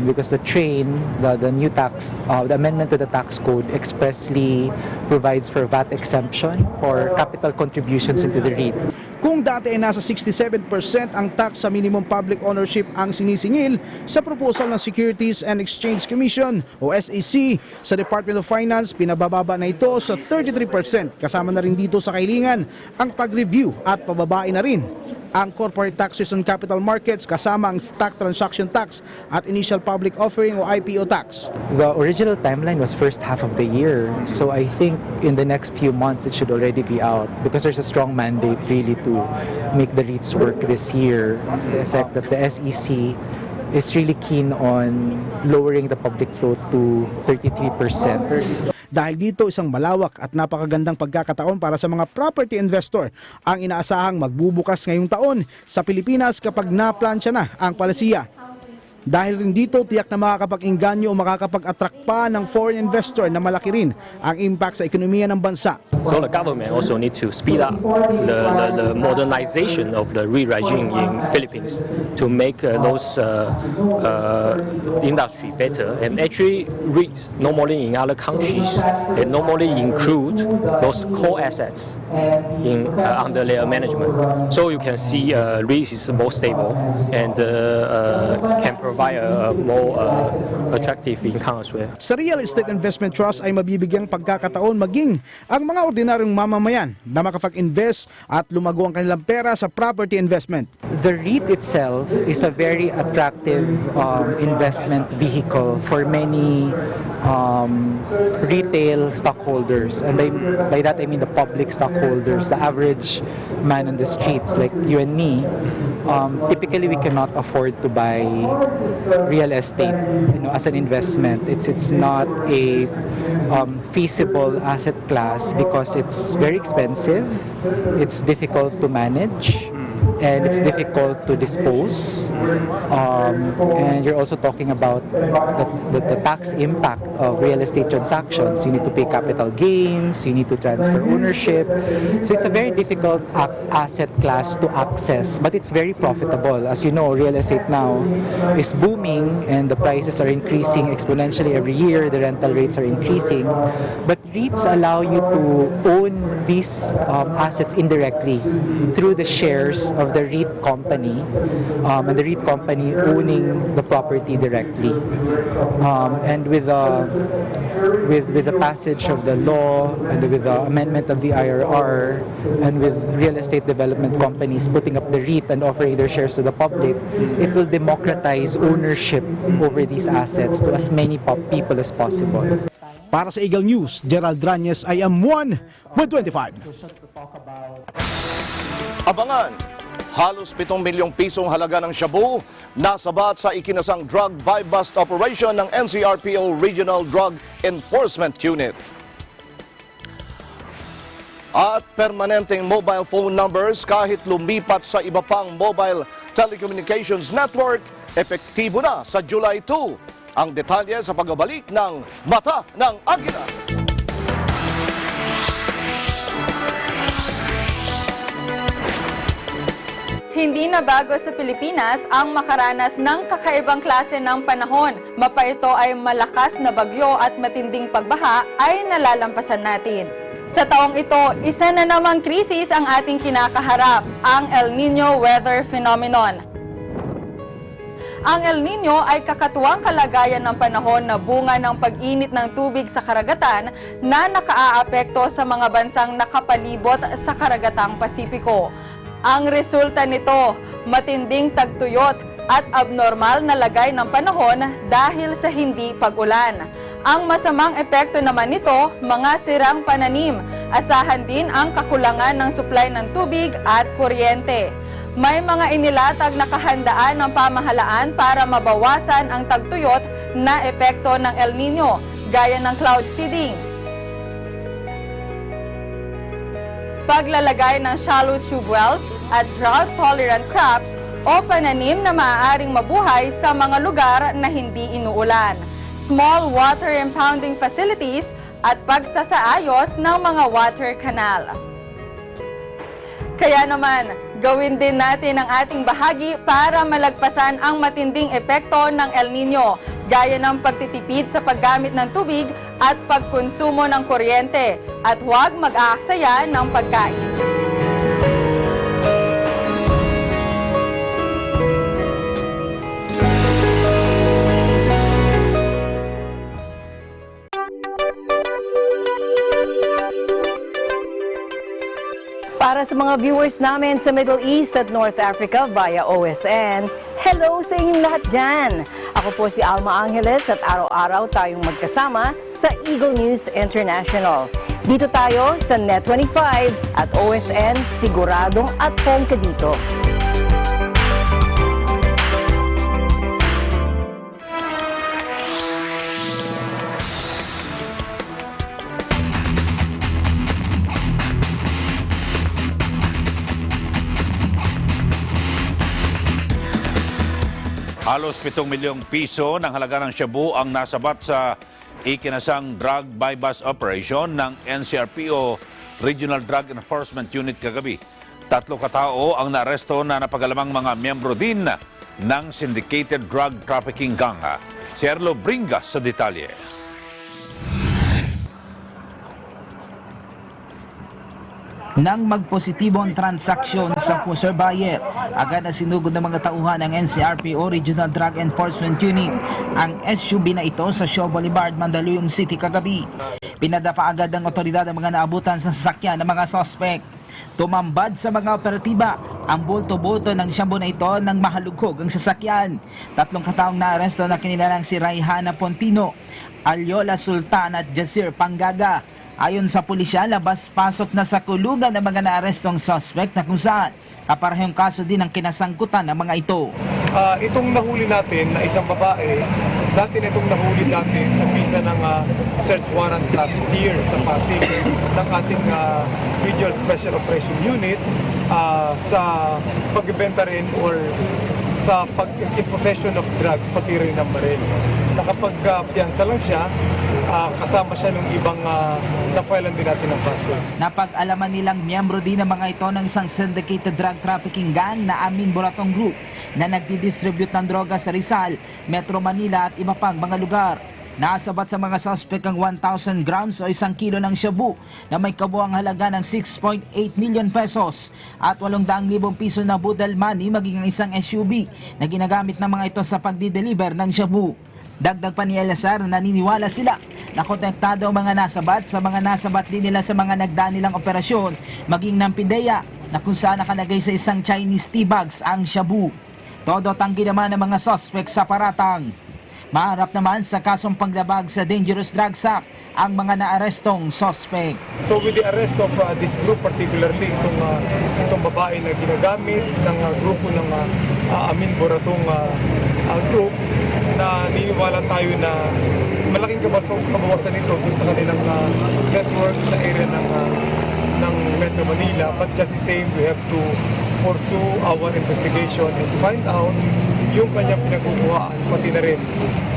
because the new tax, the amendment to the tax code expressly provides for VAT exemption for capital contributions into the REIT. Kung dati ay nasa 67% ang tax sa minimum public ownership ang sinisingil sa proposal ng Securities and Exchange Commission o SEC, sa Department of Finance pinabababa na ito sa 33%. Kasama na rin dito sa kahilingan ang pag-review at pababain na rin ang corporate taxes on capital markets, kasama ang stock transaction tax at initial public offering o IPO tax. The original timeline was first half of the year, so I think in the next few months it should already be out, because there's a strong mandate really to make the REITs work this year. The fact that the SEC is really keen on lowering the public float to 33%. Dahil dito, isang malawak at napakagandang pagkakataon para sa mga property investor ang inaasahang magbubukas ngayong taon sa Pilipinas kapag naplansya na ang palisiya. Dahil rin dito, tiyak na makakapag-inganyo o makakapag-attract pa ng foreign investor na malaki rin ang impact sa ekonomiya ng bansa. So the government also need to speed up the modernization of the REIT regime in Philippines to make those industry better. And actually, REITs normally in other countries, they normally include those core assets under their management. So you can see REITs is more stable and can provide a more attractive income as well. Sa Real Estate Investment Trust ay mabibigyang pagkakataon maging ang mga ordinaryong mamamayan na makapag-invest at lumago ang kanilang pera sa property investment. The REIT itself is a very attractive investment vehicle for many retail stockholders, and by that I mean the public stockholders, the average man on the streets like you and me. Typically we cannot afford to buy real estate, as an investment. It's not a feasible asset class because it's very expensive, it's difficult to manage, and it's difficult to dispose. And you're also talking about the tax impact of real estate transactions. You need to pay capital gains, you need to transfer ownership. So it's a very difficult asset class to access, but it's very profitable. As you know, real estate now is booming and the prices are increasing exponentially every year. The rental rates are increasing. But REITs allow you to own these assets indirectly through the shares of the REIT company, and the REIT company owning the property directly. And with the passage of the law and with the amendment of the IRR, and with real estate development companies putting up the REIT and offering their shares to the public, it will democratize ownership over these assets to as many people as possible. Para sa Eagle News, Gerald Dranyes, I am 1/25. Abangan! Halos 7 milyong pisong halaga ng shabu nasabat sa ikinasang drug buy-bust operation ng NCRPO Regional Drug Enforcement Unit. At permanenteng mobile phone numbers kahit lumipat sa iba pang mobile telecommunications network, epektibo na sa July 2. Ang detalye sa pagbabalik ng Mata ng Agila. Hindi na bago sa Pilipinas ang makaranas ng kakaibang klase ng panahon. Mapa ito ay malakas na bagyo at matinding pagbaha ay nalalampasan natin. Sa taong ito, isa na namang krisis ang ating kinakaharap, ang El Niño weather phenomenon. Ang El Niño ay kakatuwang kalagayan ng panahon na bunga ng pag-init ng tubig sa karagatan na nakaaapekto sa mga bansang nakapalibot sa karagatang Pasipiko. Ang resulta nito, matinding tagtuyot at abnormal na lagay ng panahon dahil sa hindi pag-ulan. Ang masamang epekto naman nito, mga sirang pananim. Asahan din ang kakulangan ng supply ng tubig at kuryente. May mga inilatag na kahandaan ng pamahalaan para mabawasan ang tagtuyot na epekto ng El Niño, gaya ng cloud seeding, paglalagay ng shallow tube wells at drought-tolerant crops o pananim na maaaring mabuhay sa mga lugar na hindi inuulan, small water impounding facilities at pagsasaayos ng mga water canal. Kaya naman, gawin din natin ang ating bahagi para malagpasan ang matinding epekto ng El Niño, gaya ng pagtitipid sa paggamit ng tubig at pagkonsumo ng kuryente, at huwag mag-aaksaya ng pagkain. Para sa mga viewers namin sa Middle East at North Africa via OSN, hello sa inyong lahat dyan! Ako po si Alma Angeles at araw-araw tayong magkasama sa Eagle News International. Dito tayo sa Net25 at OSN, siguradong at home ka dito. Halos 7 milyong piso ng halaga ng shabu ang nasabat sa ikinasang drug bypass operation ng NCRPO Regional Drug Enforcement Unit kagabi. 3 katao ang naaresto na napagalamang mga miyembro din ng syndicated drug trafficking gang. Si Erlo Bringas sa detalye. Nang magpositibo ang transaksyon sa Puser Bayer, agad na sinugod ng mga tauhan ng NCRPO Regional Drug Enforcement Unit ang SUV na ito sa Shaw Boulevard, Mandaluyong City kagabi. Pinadapa agad ng otoridad ang mga naabutan sa sasakyan ng mga sospek. Tumambad sa mga operatiba ang bulto-bulto ng shabu na ito nang mahalugog ang sasakyan. 3 kataong naaresto na kinilalang si Raihana Pontino, Alyola Sultan at Jasir Pangaga. Ayon sa pulisya, labas-pasok na sa kulungan ng mga naarestong suspect na kung saan kaparehong kaso din ang kinasangkutan ng mga ito. Itong nahuli natin na isang babae, dati na itong nahuli dati sa visa ng search warrant last year sa Pasig ng ating Regional Special Operation Unit sa pagbebenta rin or sa pag-possession of drugs, pati rin ng baril. Nakapag-piyansa lang siya, kasama siya ng ibang na-filean din natin ng kaso. Napag-alaman nilang miyembro din ng mga ito ng isang syndicated drug trafficking gang na Amin Boratong Group na nagdi-distribute ng droga sa Rizal, Metro Manila at iba pang mga lugar. Nasabat sa mga suspect ang 1,000 grams o 1 kilo ng shabu na may kabuang halaga ng 6.8 million pesos at 800,000 piso na budal money maging ang isang SUV na ginagamit ng mga ito sa pagdi-deliver ng shabu. Dagdag pa ni LSR, naniniwala sila na konektado ang mga nasabat sa mga nasabat din nila sa mga nagdaan nilang operasyon maging ng PIDEA na kung saan nakalagay sa isang Chinese tea bags ang shabu. Todo tanggi naman ng mga suspect sa paratang. Maharap naman sa kasong paglabag sa dangerous drugs act ang mga naarestong suspect. So with the arrest of this group, particularly itong babae na ginagamit ng grupo ng Amin Boratong group, na niniwala tayo na malaking kabawasan ito dun sa kanilang networks na area ng Metro Manila. But just the same, we have to pursue our investigation and find out yung kanyang pinagkukuhaan, pati na rin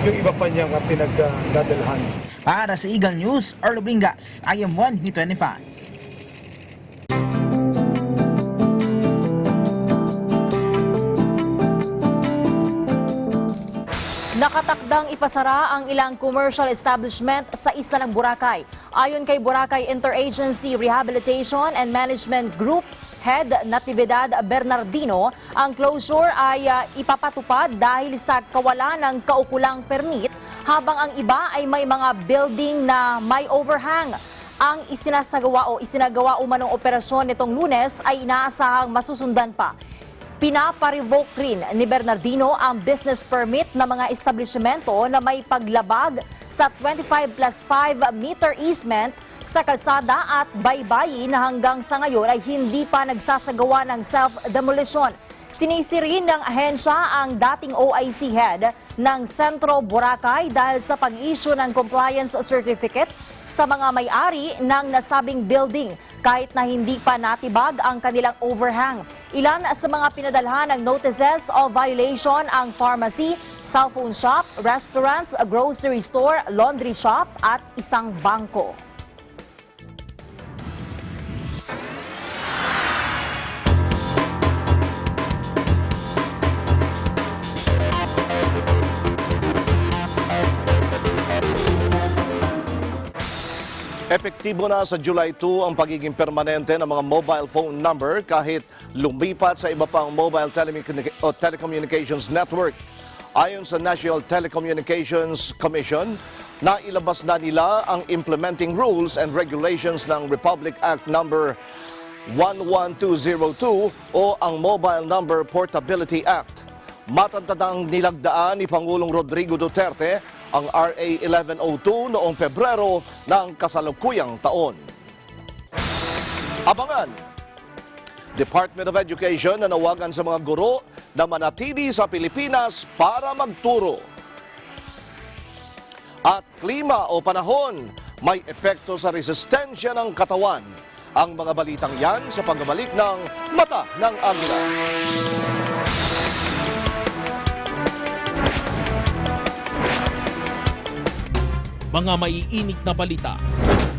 yung iba pa niyang pinagdadalhan. Para sa Eagle News, Erlo Bringas, IM1 25. Nakatakdang ipasara ang ilang commercial establishment sa isla ng Boracay. Ayon kay Boracay Interagency Rehabilitation and Management Group Head Natividad Bernardino, ang closure ay ipapatupad dahil sa kawalan ng kaukulang permit, habang ang iba ay may mga building na may overhang. Ang isinagawa umanong operasyon nitong Lunes ay inaasahang masusundan pa. Pinapa-revoke rin ni Bernardino ang business permit ng mga establishmento na may paglabag sa 25+5 meter easement sa kalsada at baybayin na hanggang sa ngayon ay hindi pa nagsasagawa ng self-demolition. Sinisi rin ng ahensya ang dating OIC head ng Sentro Boracay dahil sa pag-issue ng compliance certificate sa mga may-ari ng nasabing building kahit na hindi pa natibag ang kanilang overhang. Ilan sa mga pinadalhan ng notices of violation ang pharmacy, cellphone shop, restaurants, grocery store, laundry shop at isang bangko. Epektibo na sa July 2 ang pagiging permanente ng mga mobile phone number kahit lumipat sa iba pang mobile telecommunications network. Ayon sa National Telecommunications Commission, nailabas na nila ang implementing rules and regulations ng Republic Act number 11202 o ang Mobile Number Portability Act. Matatandang nilagdaan ni Pangulong Rodrigo Duterte ang RA 1102 noong Pebrero ng kasalukuyang taon. Abangan! Department of Education nanawagan sa mga guro na manatili sa Pilipinas para magturo. At klima o panahon, may epekto sa resistensya ng katawan. Ang mga balitang yan sa pagbabalik ng Mata ng Agila. Mga maiinit na balita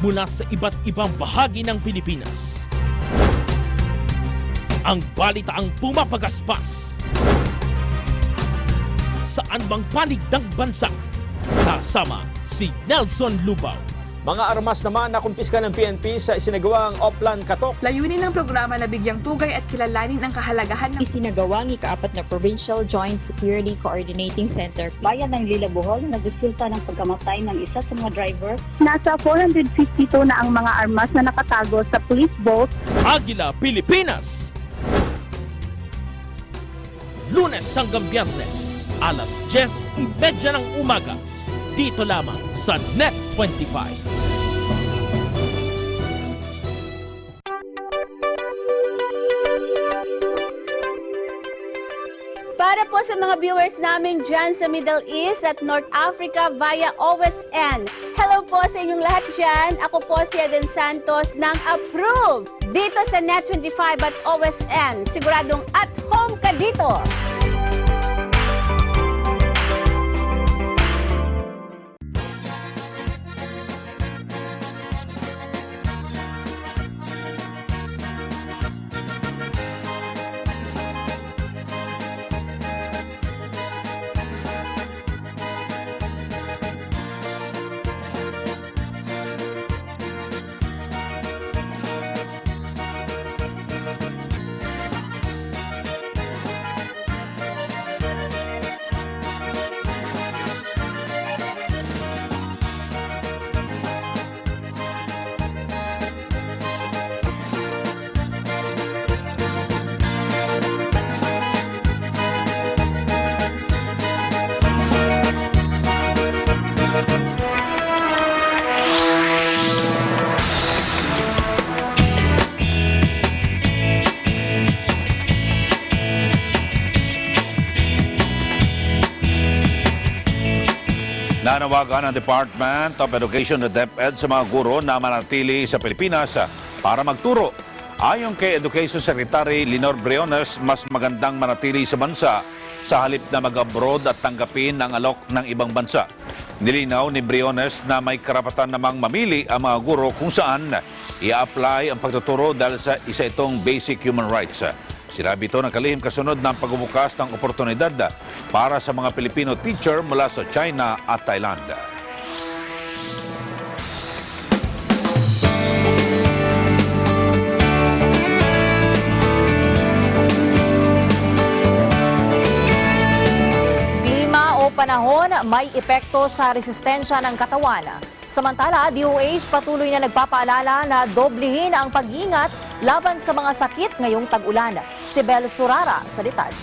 mula sa iba't ibang bahagi ng Pilipinas. Ang balitaang pumapagaspas. Saan bang panig ng bansa? Kasama si Nelson Lubao. Mga armas naman na kumpiska ng PNP sa isinagawang Oplan Katok. Layunin ng programa na bigyang tugay at kilalanin ang kahalagahan ng Isinagawang ika-4 na Provincial Joint Security Coordinating Center. Bayan ng Lila Bohol na nagresulta ng pagkamatay ng isa sa mga driver. Nasa 452 na ang mga armas na nakatago sa police boat. Agila, Pilipinas! Lunes hanggang Biyernes, alas 10:30 ng umaga. Dito lamang sa Net 25. Para po sa mga viewers namin dyan sa Middle East at North Africa via OSN. Hello po sa inyong lahat dyan. Ako po si Eden Santos ng Approve dito sa Net 25 at OSN. Siguradong at home ka dito. Nanawagan ang Department of Education at DepEd sa mga guro na manatili sa Pilipinas para magturo. Ayon kay Education Secretary Linor Briones, mas magandang manatili sa bansa sa halip na mag-abroad at tanggapin ang alok ng ibang bansa. Nilinaw ni Briones na may karapatan namang mamili ang mga guro kung saan i-apply ang pagtuturo dahil sa isa itong basic human rights. Sinabi ito ng kalihim kasunod ng pagbubukas ng oportunidad para sa mga Pilipino teacher mula sa China at Thailand. panahon may epekto sa resistensya ng katawan. Samantala, DOH patuloy na nagpapaalala na doblehin ang pag-iingat laban sa mga sakit ngayong tag-ulan. Si Bel Surara sa detalye.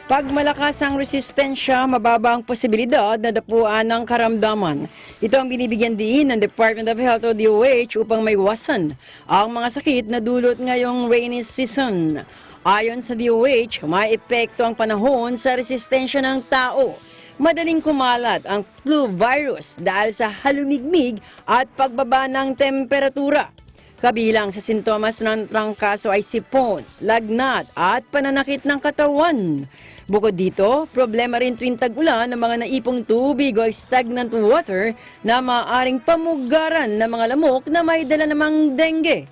Pag malakas ang resistensya, mababa ang posibilidad na dapuan ng karamdaman. Ito ang binibigyan din ng Department of Health o DOH upang maiwasan ang mga sakit na dulot ngayong rainy season. Ayon sa DOH, may epekto ang panahon sa resistensya ng tao. Madaling kumalat ang flu virus dahil sa halumigmig at pagbaba ng temperatura. Kabilang sa sintomas ng trangkaso ay sipon, lagnat at pananakit ng katawan. Bukod dito, problema rin tuwing tag-ulan ng mga naipong tubig o stagnant water na maaaring pamugaran ng mga lamok na may dala namang dengue.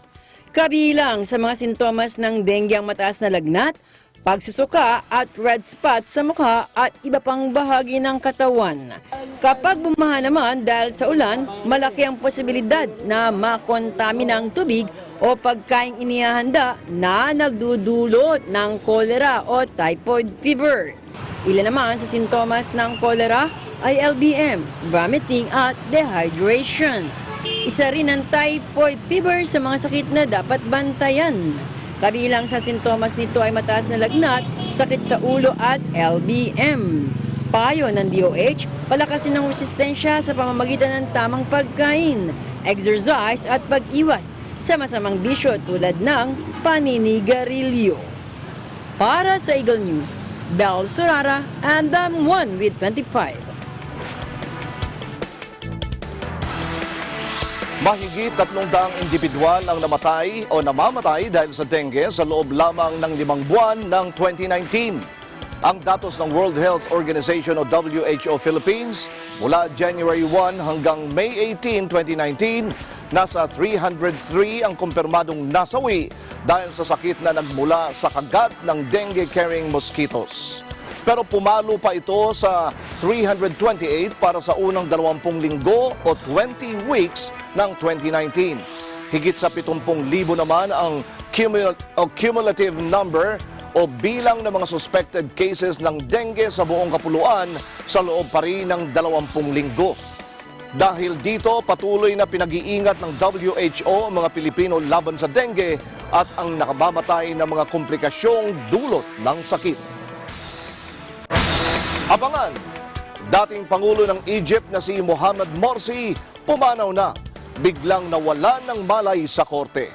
Kabilang sa mga sintomas ng dengue ang mataas na lagnat, pagsusuka at red spots sa mukha at iba pang bahagi ng katawan. Kapag bumaha naman dahil sa ulan, malaki ang posibilidad na makontamina ang tubig o pagkaing inihahanda na nagdudulot ng cholera o typhoid fever. Ilan naman sa sintomas ng cholera ay LBM, vomiting at dehydration. Isa rin ang typhoid fever sa mga sakit na dapat bantayan. Kabilang sa sintomas nito ay mataas na lagnat, sakit sa ulo at LBM. Payo ng DOH, palakasin ang resistensya sa pamamagitan ng tamang pagkain, exercise at pag-iwas sa masamang bisyo tulad ng paninigarilyo. Para sa Eagle News, Bel Sorara and I'm one with 25. Mahigit 300 individual ang namatay o namamatay dahil sa dengue sa loob lamang ng 5 buwan ng 2019. Ang datos ng World Health Organization o WHO Philippines mula January 1 hanggang May 18, 2019, nasa 303 ang kumpirmadong nasawi dahil sa sakit na nagmula sa kagat ng dengue-carrying mosquitoes. Pero pumalo pa ito sa 328 para sa unang 20 linggo o 20 weeks ng 2019. Higit sa 70,000 naman ang cumulative number o bilang ng mga suspected cases ng dengue sa buong kapuluan sa loob pa rin ng 20 linggo. Dahil dito, patuloy na pinag-iingat ng WHO ang mga Pilipino laban sa dengue at ang nakamamatay ng mga komplikasyong dulot ng sakit. Abangan, dating Pangulo ng Egypt na si Mohamed Morsi pumanaw na, biglang nawala ng malay sa korte.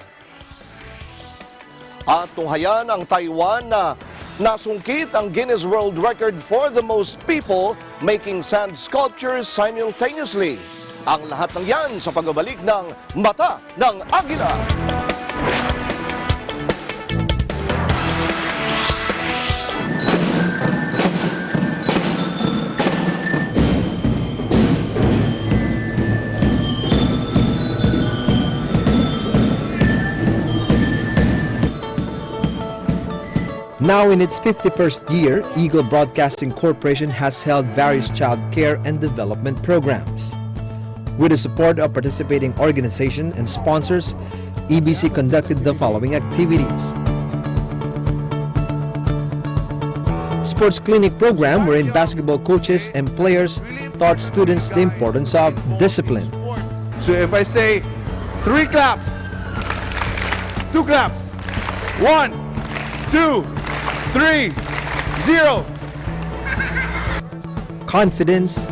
At tunghayan ang Taiwan na nasungkit ang Guinness World Record for the most people making sand sculptures simultaneously. Ang lahat ng yan sa pagbabalik ng Mata ng Agila. Now in its 51st year, Eagle Broadcasting Corporation has held various child care and development programs. With the support of participating organizations and sponsors, EBC conducted the following activities. Sports clinic program wherein basketball coaches and players taught students the importance of discipline. So if I say 3 claps, 2 claps, 1, 2, 3, 0. Confidence,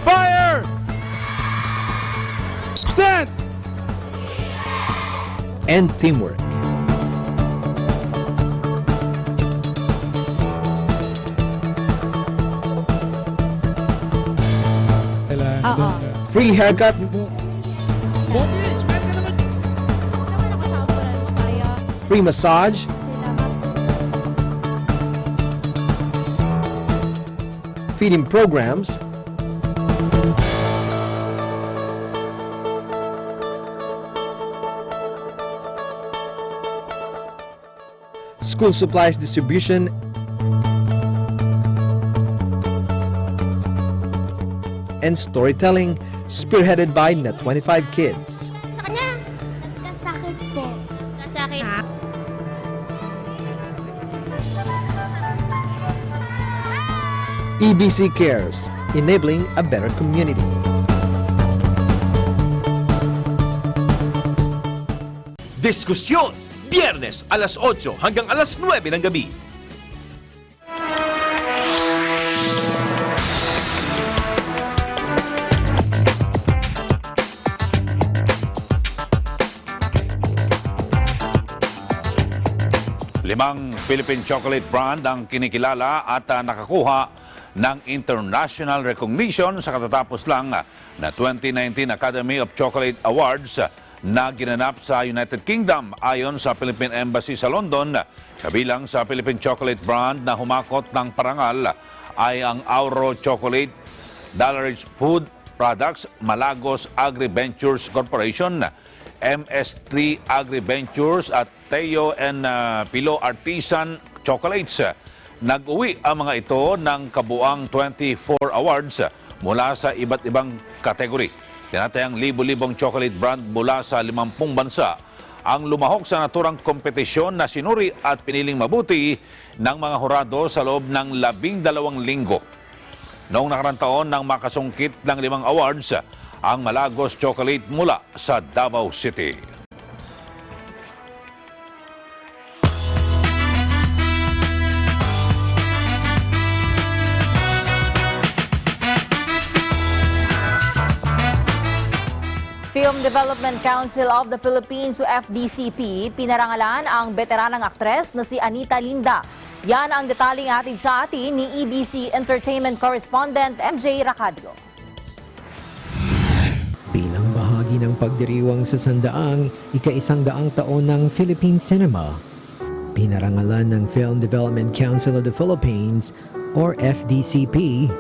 Fire! Stance! and teamwork. Free haircut, free massage, feeding programs, school supplies distribution, and storytelling spearheaded by Net 25 Kids. Sa kanya, nagkasakit po. Nagkasakit. EBC Cares, enabling a better community. Diskusyon, Biyernes alas 8 hanggang alas 9 ng gabi. Limang Philippine chocolate brand ang kinikilala at nakakuha ng international recognition sa katatapos lang na 2019 Academy of Chocolate Awards na ginanap sa United Kingdom. Ayon sa Philippine Embassy sa London, kabilang sa Philippine chocolate brand na humakot ng parangal ay ang Auro Chocolate, Dollarage Food Products, Malagos Agri-Ventures Corporation, MS3 Agri-Ventures at Teo and Pilo Artisan Chocolates. Nag-uwi ang mga ito ng kabuang 24 awards mula sa iba't ibang kategory. Tinatayang libo-libong chocolate brand mula sa 50 bansa ang lumahok sa naturang kompetisyon na sinuri at piniling mabuti ng mga hurado sa loob ng 12 linggo. Noong nakarang taon nang makasungkit ng 5 awards, ang Malagos Chocolate mula sa Davao City. Film Development Council of the Philippines o FDCP, pinarangalan ang veteranang aktres na si Anita Linda. Yan ang detaling hatid sa atin ni EBC Entertainment Correspondent MJ Racadio. Bilang bahagi ng pagdiriwang sa 100 taon ng Philippine cinema, pinarangalan ng Film Development Council of the Philippines or FDCP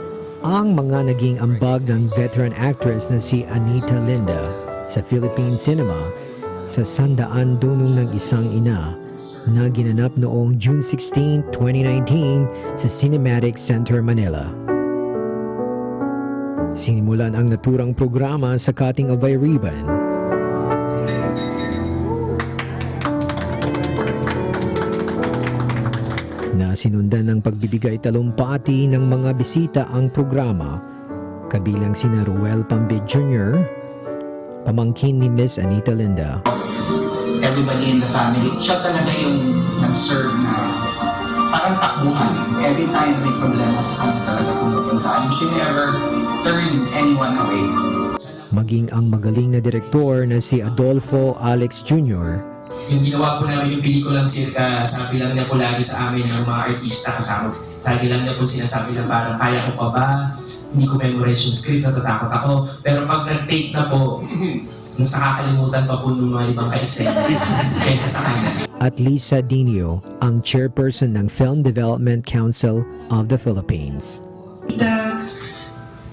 ang mga naging ambag ng veteran actress na si Anita Linda sa Philippine cinema sa 100 dunong ng isang ina na ginanap noong June 16, 2019 sa Cinematic Center, Manila. Sinimulan ang naturang programa sa cutting of a ribbon. Na sinundan ng pagbibigay talumpati ng mga bisita ang programa, kabilang sina Ruel Pambid Jr., pamangkin ni Miss Anita Linda. Everybody in the family, siya talaga yung nag-serve na parang takbuhan. Every time may problema sa kanya talaga pumupunta. And she never turned anyone away. Maging ang magaling na direktor na si Adolfo Alex Jr. Yung ginawa po namin yung pelikulang Sirka, sabi lang niya po lagi sa amin ng mga artista kasama. Sabi lang niya po sinasabi na parang kaya ko pa ba? Hindi ko memorize yung script, natatakot ako. Pero pag nag-take na po, nasa kakalimutan pa po ng mga ibang ka-eksena kaysa sa kanya. At Lisa Niño, ang chairperson ng Film Development Council of the Philippines.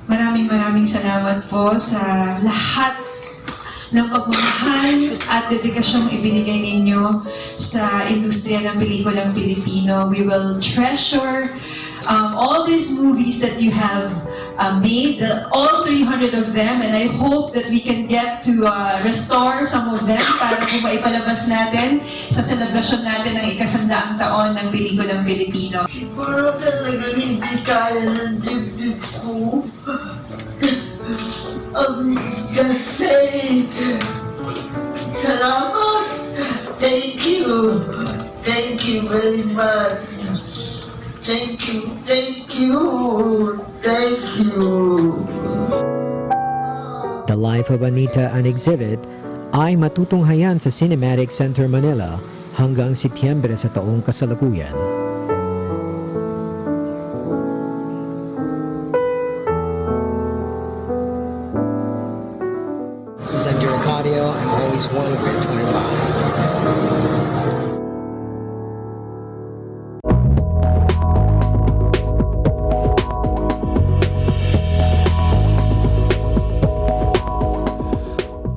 Maraming salamat po sa lahat ng pagmamahal at dedikasyong ibinigay ninyo sa industriya ng pelikulang Pilipino. We will treasure all these movies that you have made, all 300 of them, and I hope that we can get to restore some of them para kung maipalabas natin sa selebrasyon natin ng ika-100 taon ng pelikulang Pilipino. Siguro talaga hindi kaya ng dibdib ko. Kasi salamat. Thank you. Thank you very much. Thank you. Thank you. Thank you. The Life of Anita, an exhibit, ay matutunghayan sa Cinematic Center, Manila hanggang Setyembre sa taong kasalukuyan. This is MJ Racadio. I'm always one of Grid 25.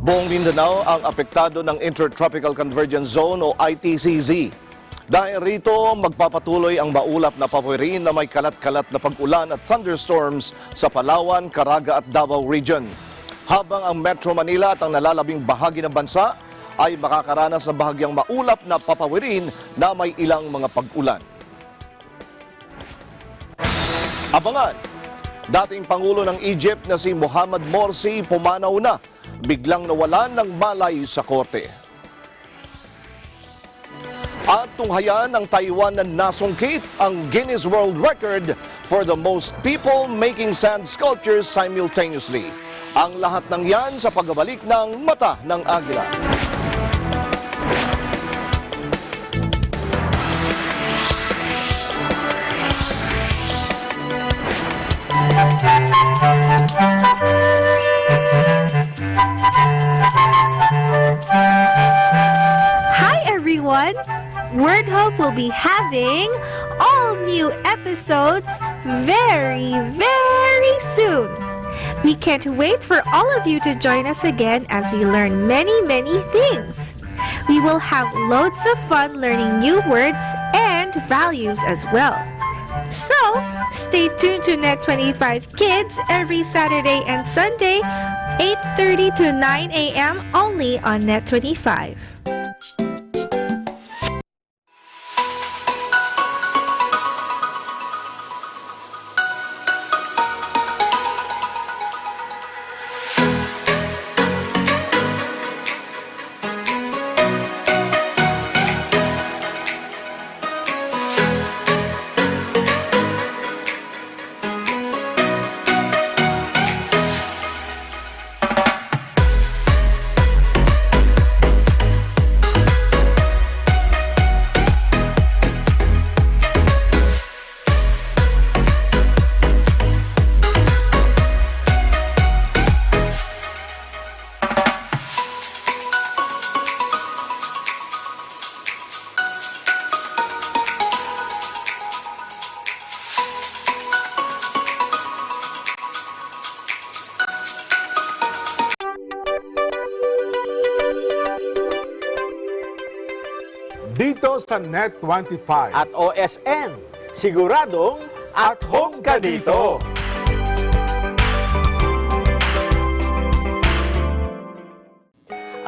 Buong Mindanao ang apektado ng Intertropical Convergence Zone o ITCZ. Dahil rito, magpapatuloy ang maulap na pawirin na may kalat-kalat na pag-ulan at thunderstorms sa Palawan, Caraga at Davao Region. Habang ang Metro Manila at ang nalalabing bahagi ng bansa ay makakaranas ng bahagyang maulap na papawirin na may ilang mga pag-ulan. Abangan, dating Pangulo ng Egypt na si Mohamed Morsi pumanaw na, biglang nawalan ng malay sa korte. At tunghayan ng Taiwan na nasungkit ang Guinness World Record for the most people making sand sculptures simultaneously. Ang lahat ng yan sa pagbabalik ng Mata ng Agila. Hi everyone! Word Hope will be having all new episodes very soon. We can't wait for all of you to join us again as we learn many things. We will have loads of fun learning new words and values as well. So, stay tuned to Net25 Kids every Saturday and Sunday, 8:30 to 9 a.m. only on Net25. Dito sa Net25 At OSN, siguradong at home ka dito.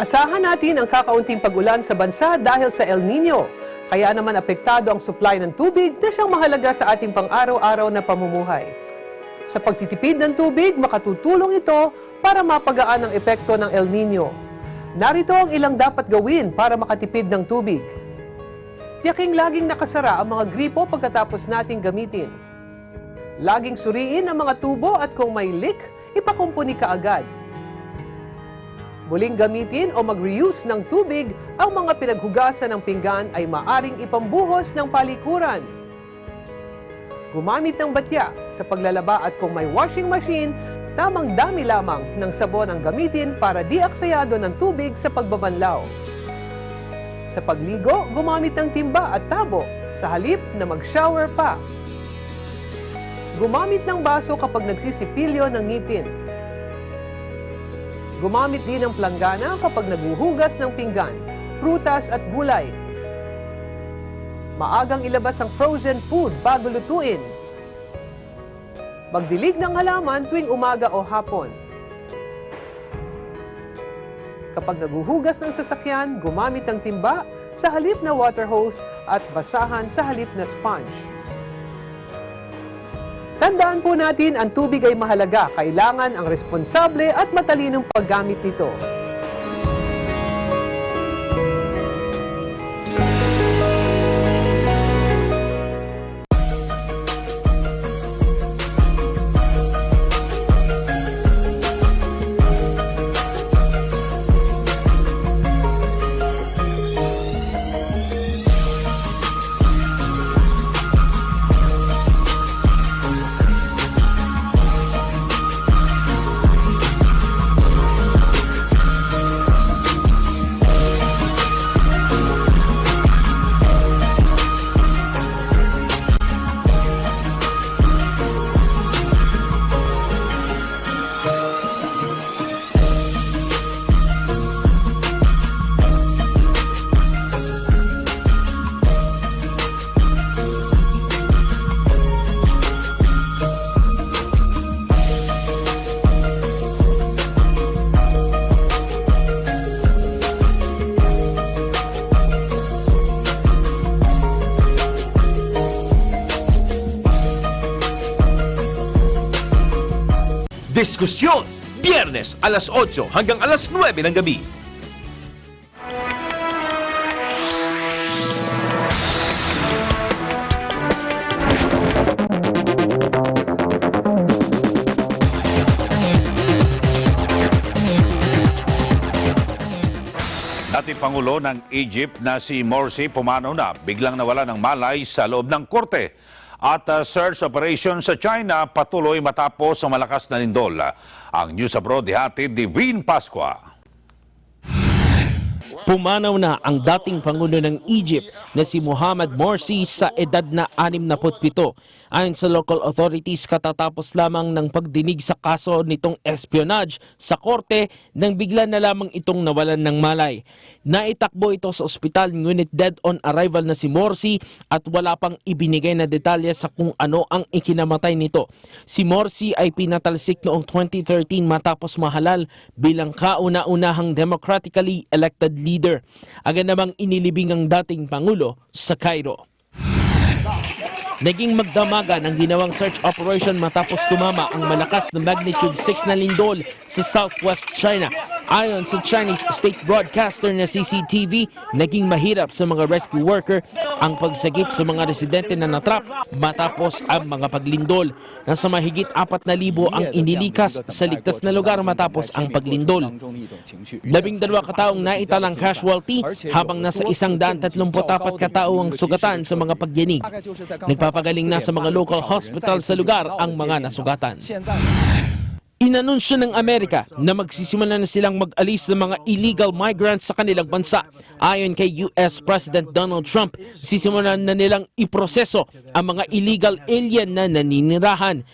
Asahan natin ang kakaunting pag-ulan sa bansa dahil sa El Niño. Kaya naman apektado ang supply ng tubig na siyang mahalaga sa ating pang-araw-araw na pamumuhay. Sa pagtitipid ng tubig, makatutulong ito para mapagaan ang epekto ng El Niño. Narito ang ilang dapat gawin para makatipid ng tubig. Tiyaking laging nakasara ang mga gripo pagkatapos nating gamitin. Laging suriin ang mga tubo at kung may leak, ipakumpuni ka agad. Muling gamitin o mag-reuse ng tubig, ang mga pinaghugasan ng pinggan ay maaring ipambuhos ng palikuran. Gumamit ng batya sa paglalaba at kung may washing machine, tamang dami lamang ng sabon ang gamitin para di aksayado ng tubig sa pagbabanlaw. Sa pagligo, gumamit ng timba at tabo sa halip na mag-shower pa. Gumamit ng baso kapag nagsisipilyo ng ngipin. Gumamit din ng planggana kapag naghuhugas ng pinggan, prutas at gulay. Maagang ilabas ang frozen food bago lutuin. Magdilig ng halaman tuwing umaga o hapon. Kapag naghuhugas ng sasakyan, gumamit ng timba sa halip na water hose at basahan sa halip na sponge. Tandaan po natin, ang tubig ay mahalaga. Kailangan ang responsable at matalinong paggamit nito. Diskusyon, Biyernes alas 8 hanggang alas 9 ng gabi. Dating Pangulo ng Egypt na si Morsi pumanaw na biglang nawala ng malay sa loob ng korte. At search operation sa China patuloy matapos ang malakas na lindol. Ang News Abroad dihatid ni Vin Pascua. Pumanaw na ang dating Pangulo ng Egypt na si Mohamed Morsi sa edad na 67. Ayon sa local authorities, katatapos lamang ng pagdinig sa kaso nitong espionage sa korte nang bigla na lamang itong nawalan ng malay. Naitakbo ito sa ospital ngunit dead on arrival na si Morsi at wala pang ibinigay na detalye sa kung ano ang ikinamatay nito. Si Morsi ay pinatalsik noong 2013 matapos mahalal bilang kauna-unahang democratically elected leader. Agad namang inilibing ang dating Pangulo sa Cairo. Naging magdamagan ang ginawang search operation matapos tumama ang malakas na magnitude 6 na lindol sa southwest China. Ayon sa Chinese state broadcaster na CCTV, naging mahirap sa mga rescue worker ang pagsagip sa mga residente na natrap matapos ang mga paglindol. Nasa mahigit 4,000 ang inilikas sa ligtas na lugar matapos ang paglindol. 12 kataong naitalang casualty habang nasa 134 katao ang sugatan sa mga pagyanig. Nagpapagaling na sa mga local hospital sa lugar ang mga nasugatan. Inanunsyo ng Amerika na magsisimula na silang mag-alis ng mga illegal migrants sa kanilang bansa. Ayon kay US President Donald Trump, sisimulan na nilang iproseso ang mga illegal alien na naninirahan.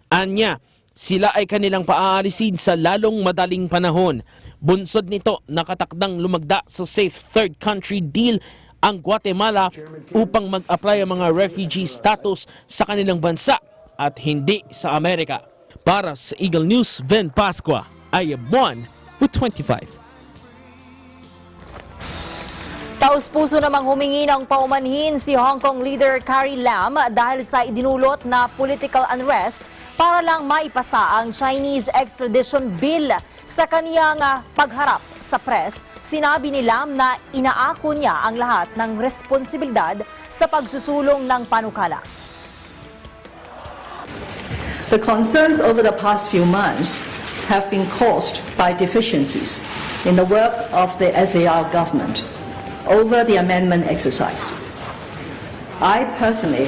Anya, sila ay kanilang paaalisin sa lalong madaling panahon. Bunsod nito, nakatakdang lumagda sa Safe Third Country Deal ang Guatemala upang mag-apply ang mga refugee status sa kanilang bansa at hindi sa Amerika. Para sa Eagle News, Vin Pascua, I am 1 with 25. Taus-puso namang humingi ng paumanhin si Hong Kong leader Carrie Lam dahil sa idinulot na political unrest para lang maipasa ang Chinese extradition bill. Sa kaniyang pagharap sa press, sinabi ni Lam na inaako niya ang lahat ng responsibilidad sa pagsusulong ng panukala. The concerns over the past few months have been caused by deficiencies in the work of the ASEAN government over the amendment exercise. I personally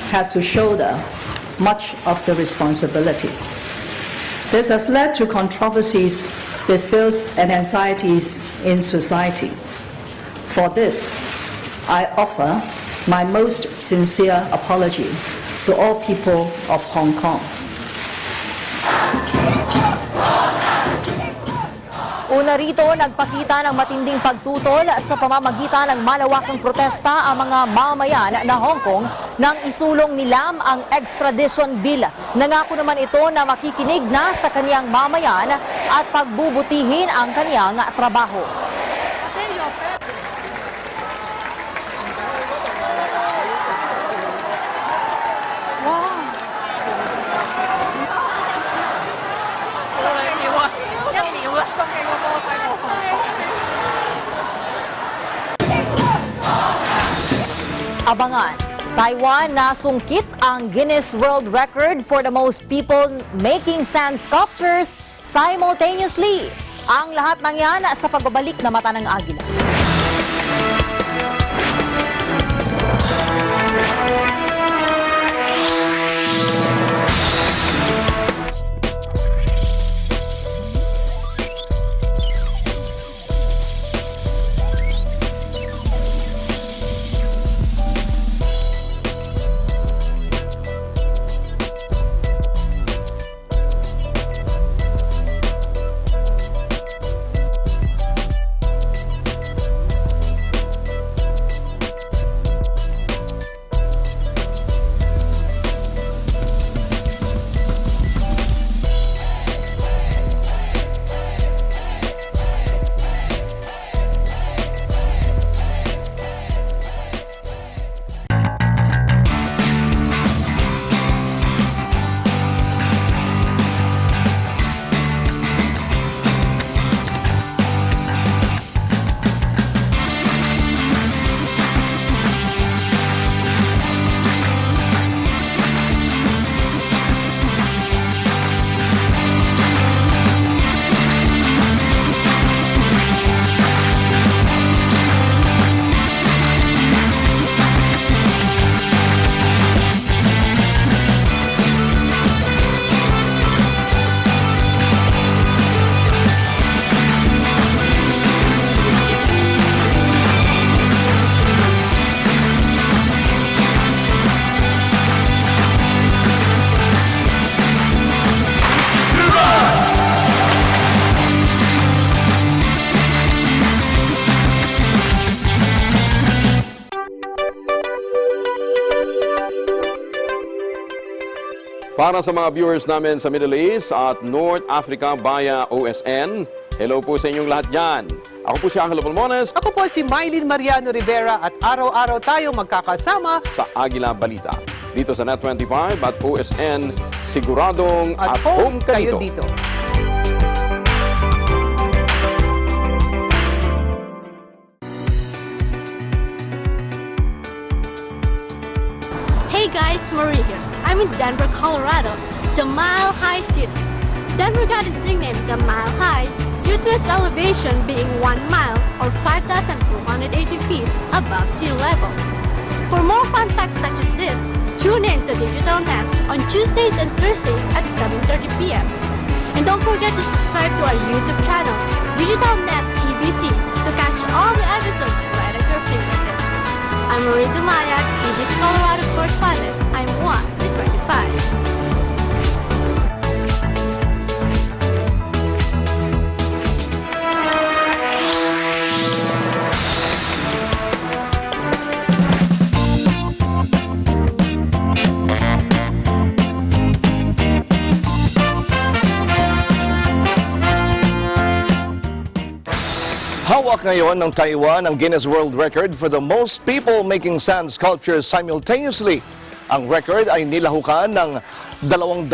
had to shoulder much of the responsibility. This has led to controversies, disputes, and anxieties in society. For this, I offer my most sincere apology to all people of Hong Kong. Una rito, nagpakita ng matinding pagtutol sa pamamagitan ng malawakang protesta ang mga mamamayan na Hong Kong nang isulong ni Lam ang extradition bill. Nangako naman ito na makikinig na sa kaniyang mamayan at pagbubutihin ang kaniyang trabaho. Abangan, Taiwan nasungkit ang Guinness World Record for the most people making sand sculptures simultaneously. Ang lahat ng yan sa pagbabalik na mata ng Agila. Para sa mga viewers namin sa Middle East at North Africa via OSN, hello po sa inyong lahat dyan. Ako po si Angelo Pulmones. Ako po si Mylene Mariano Rivera at araw-araw tayo magkakasama sa Agila Balita. Dito sa Net25 at OSN, siguradong at home kayo dito. Hey guys, Marie here. I'm in Denver, Colorado, the Mile High City. Denver got its nickname the Mile High due to its elevation being 1 mile or 5,280 feet above sea level. For more fun facts such as this, tune in to Digital Nest on Tuesdays and Thursdays at 7:30 p.m. And don't forget to subscribe to our YouTube channel, Digital Nest EBC, to catch all the episodes right at your fingertips. I'm Marie Dumayak, EBC Colorado correspondent. I'm 1 in 25. Hawak ngayon ng Taiwan ang Guinness World Record for the most people making sand sculptures simultaneously. Ang record ay nilahukan ng 287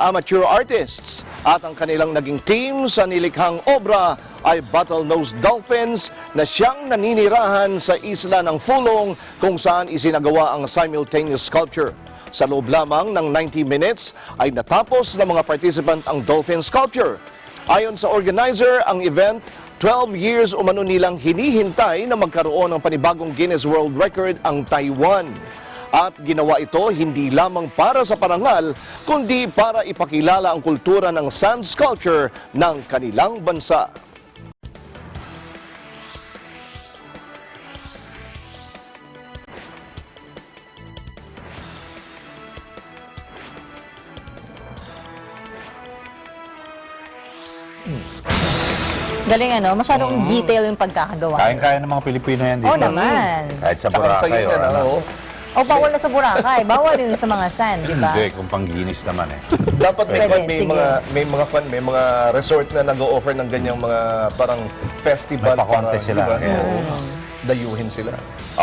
amateur artists at ang kanilang naging team sa nilikhang obra ay bottlenose dolphins na siyang naninirahan sa isla ng Fulong kung saan isinagawa ang simultaneous sculpture. Sa loob lamang ng 90 minutes ay natapos ng mga participant ang dolphin sculpture. Ayon sa organizer, ang event, 12 years umano nilang hinihintay na magkaroon ng panibagong Guinness World Record ang Taiwan. At ginawa ito hindi lamang para sa parangal, kundi para ipakilala ang kultura ng sand sculpture ng kanilang bansa. Galing ano, masyadong detail yung pagkakagawa. Kaya ng mga Pilipino yan dito. Oo naman. Kahit sa Boracay. O bawal na sa Boracay, bawal din sa mga sand, di ba? Hindi, kung pangginis naman eh. Dapat Pwede, may mga resort na nag-o-offer ng ganyang mga parang festival May pa-contest sila. diba? Yeah. Oo, dayuhin sila.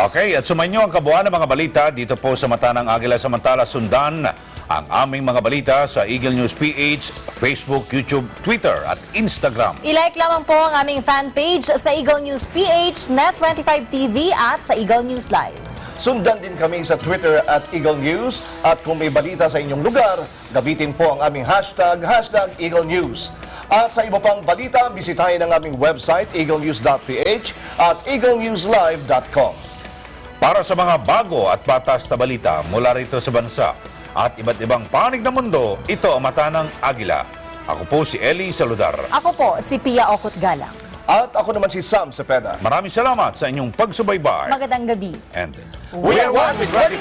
Okay, at sumainyo ang kabuuan ng mga balita dito po sa Mata ng Agila. Samantala, sundan ang aming mga balita sa Eagle News PH, Facebook, YouTube, Twitter at Instagram. I-like lamang po ang aming fan page sa Eagle News PH, Net25 TV at sa Eagle News Live. Sundan din kami sa Twitter at Eagle News at kung may balita sa inyong lugar, gamitin po ang aming hashtag Eagle News. At sa iba pang balita, bisitahin ang aming website eaglenews.ph at eaglenewslive.com. Para sa mga bago at patas na balita mula rito sa bansa at iba't ibang panig ng mundo, ito ang Mata ng Agila. Ako po si Eli Saludar. Ako po si Pia Okot Galang. At ako naman si Sam Cepeda. Maraming salamat sa inyong pagsubaybay. Magandang gabi. And we are one with 25.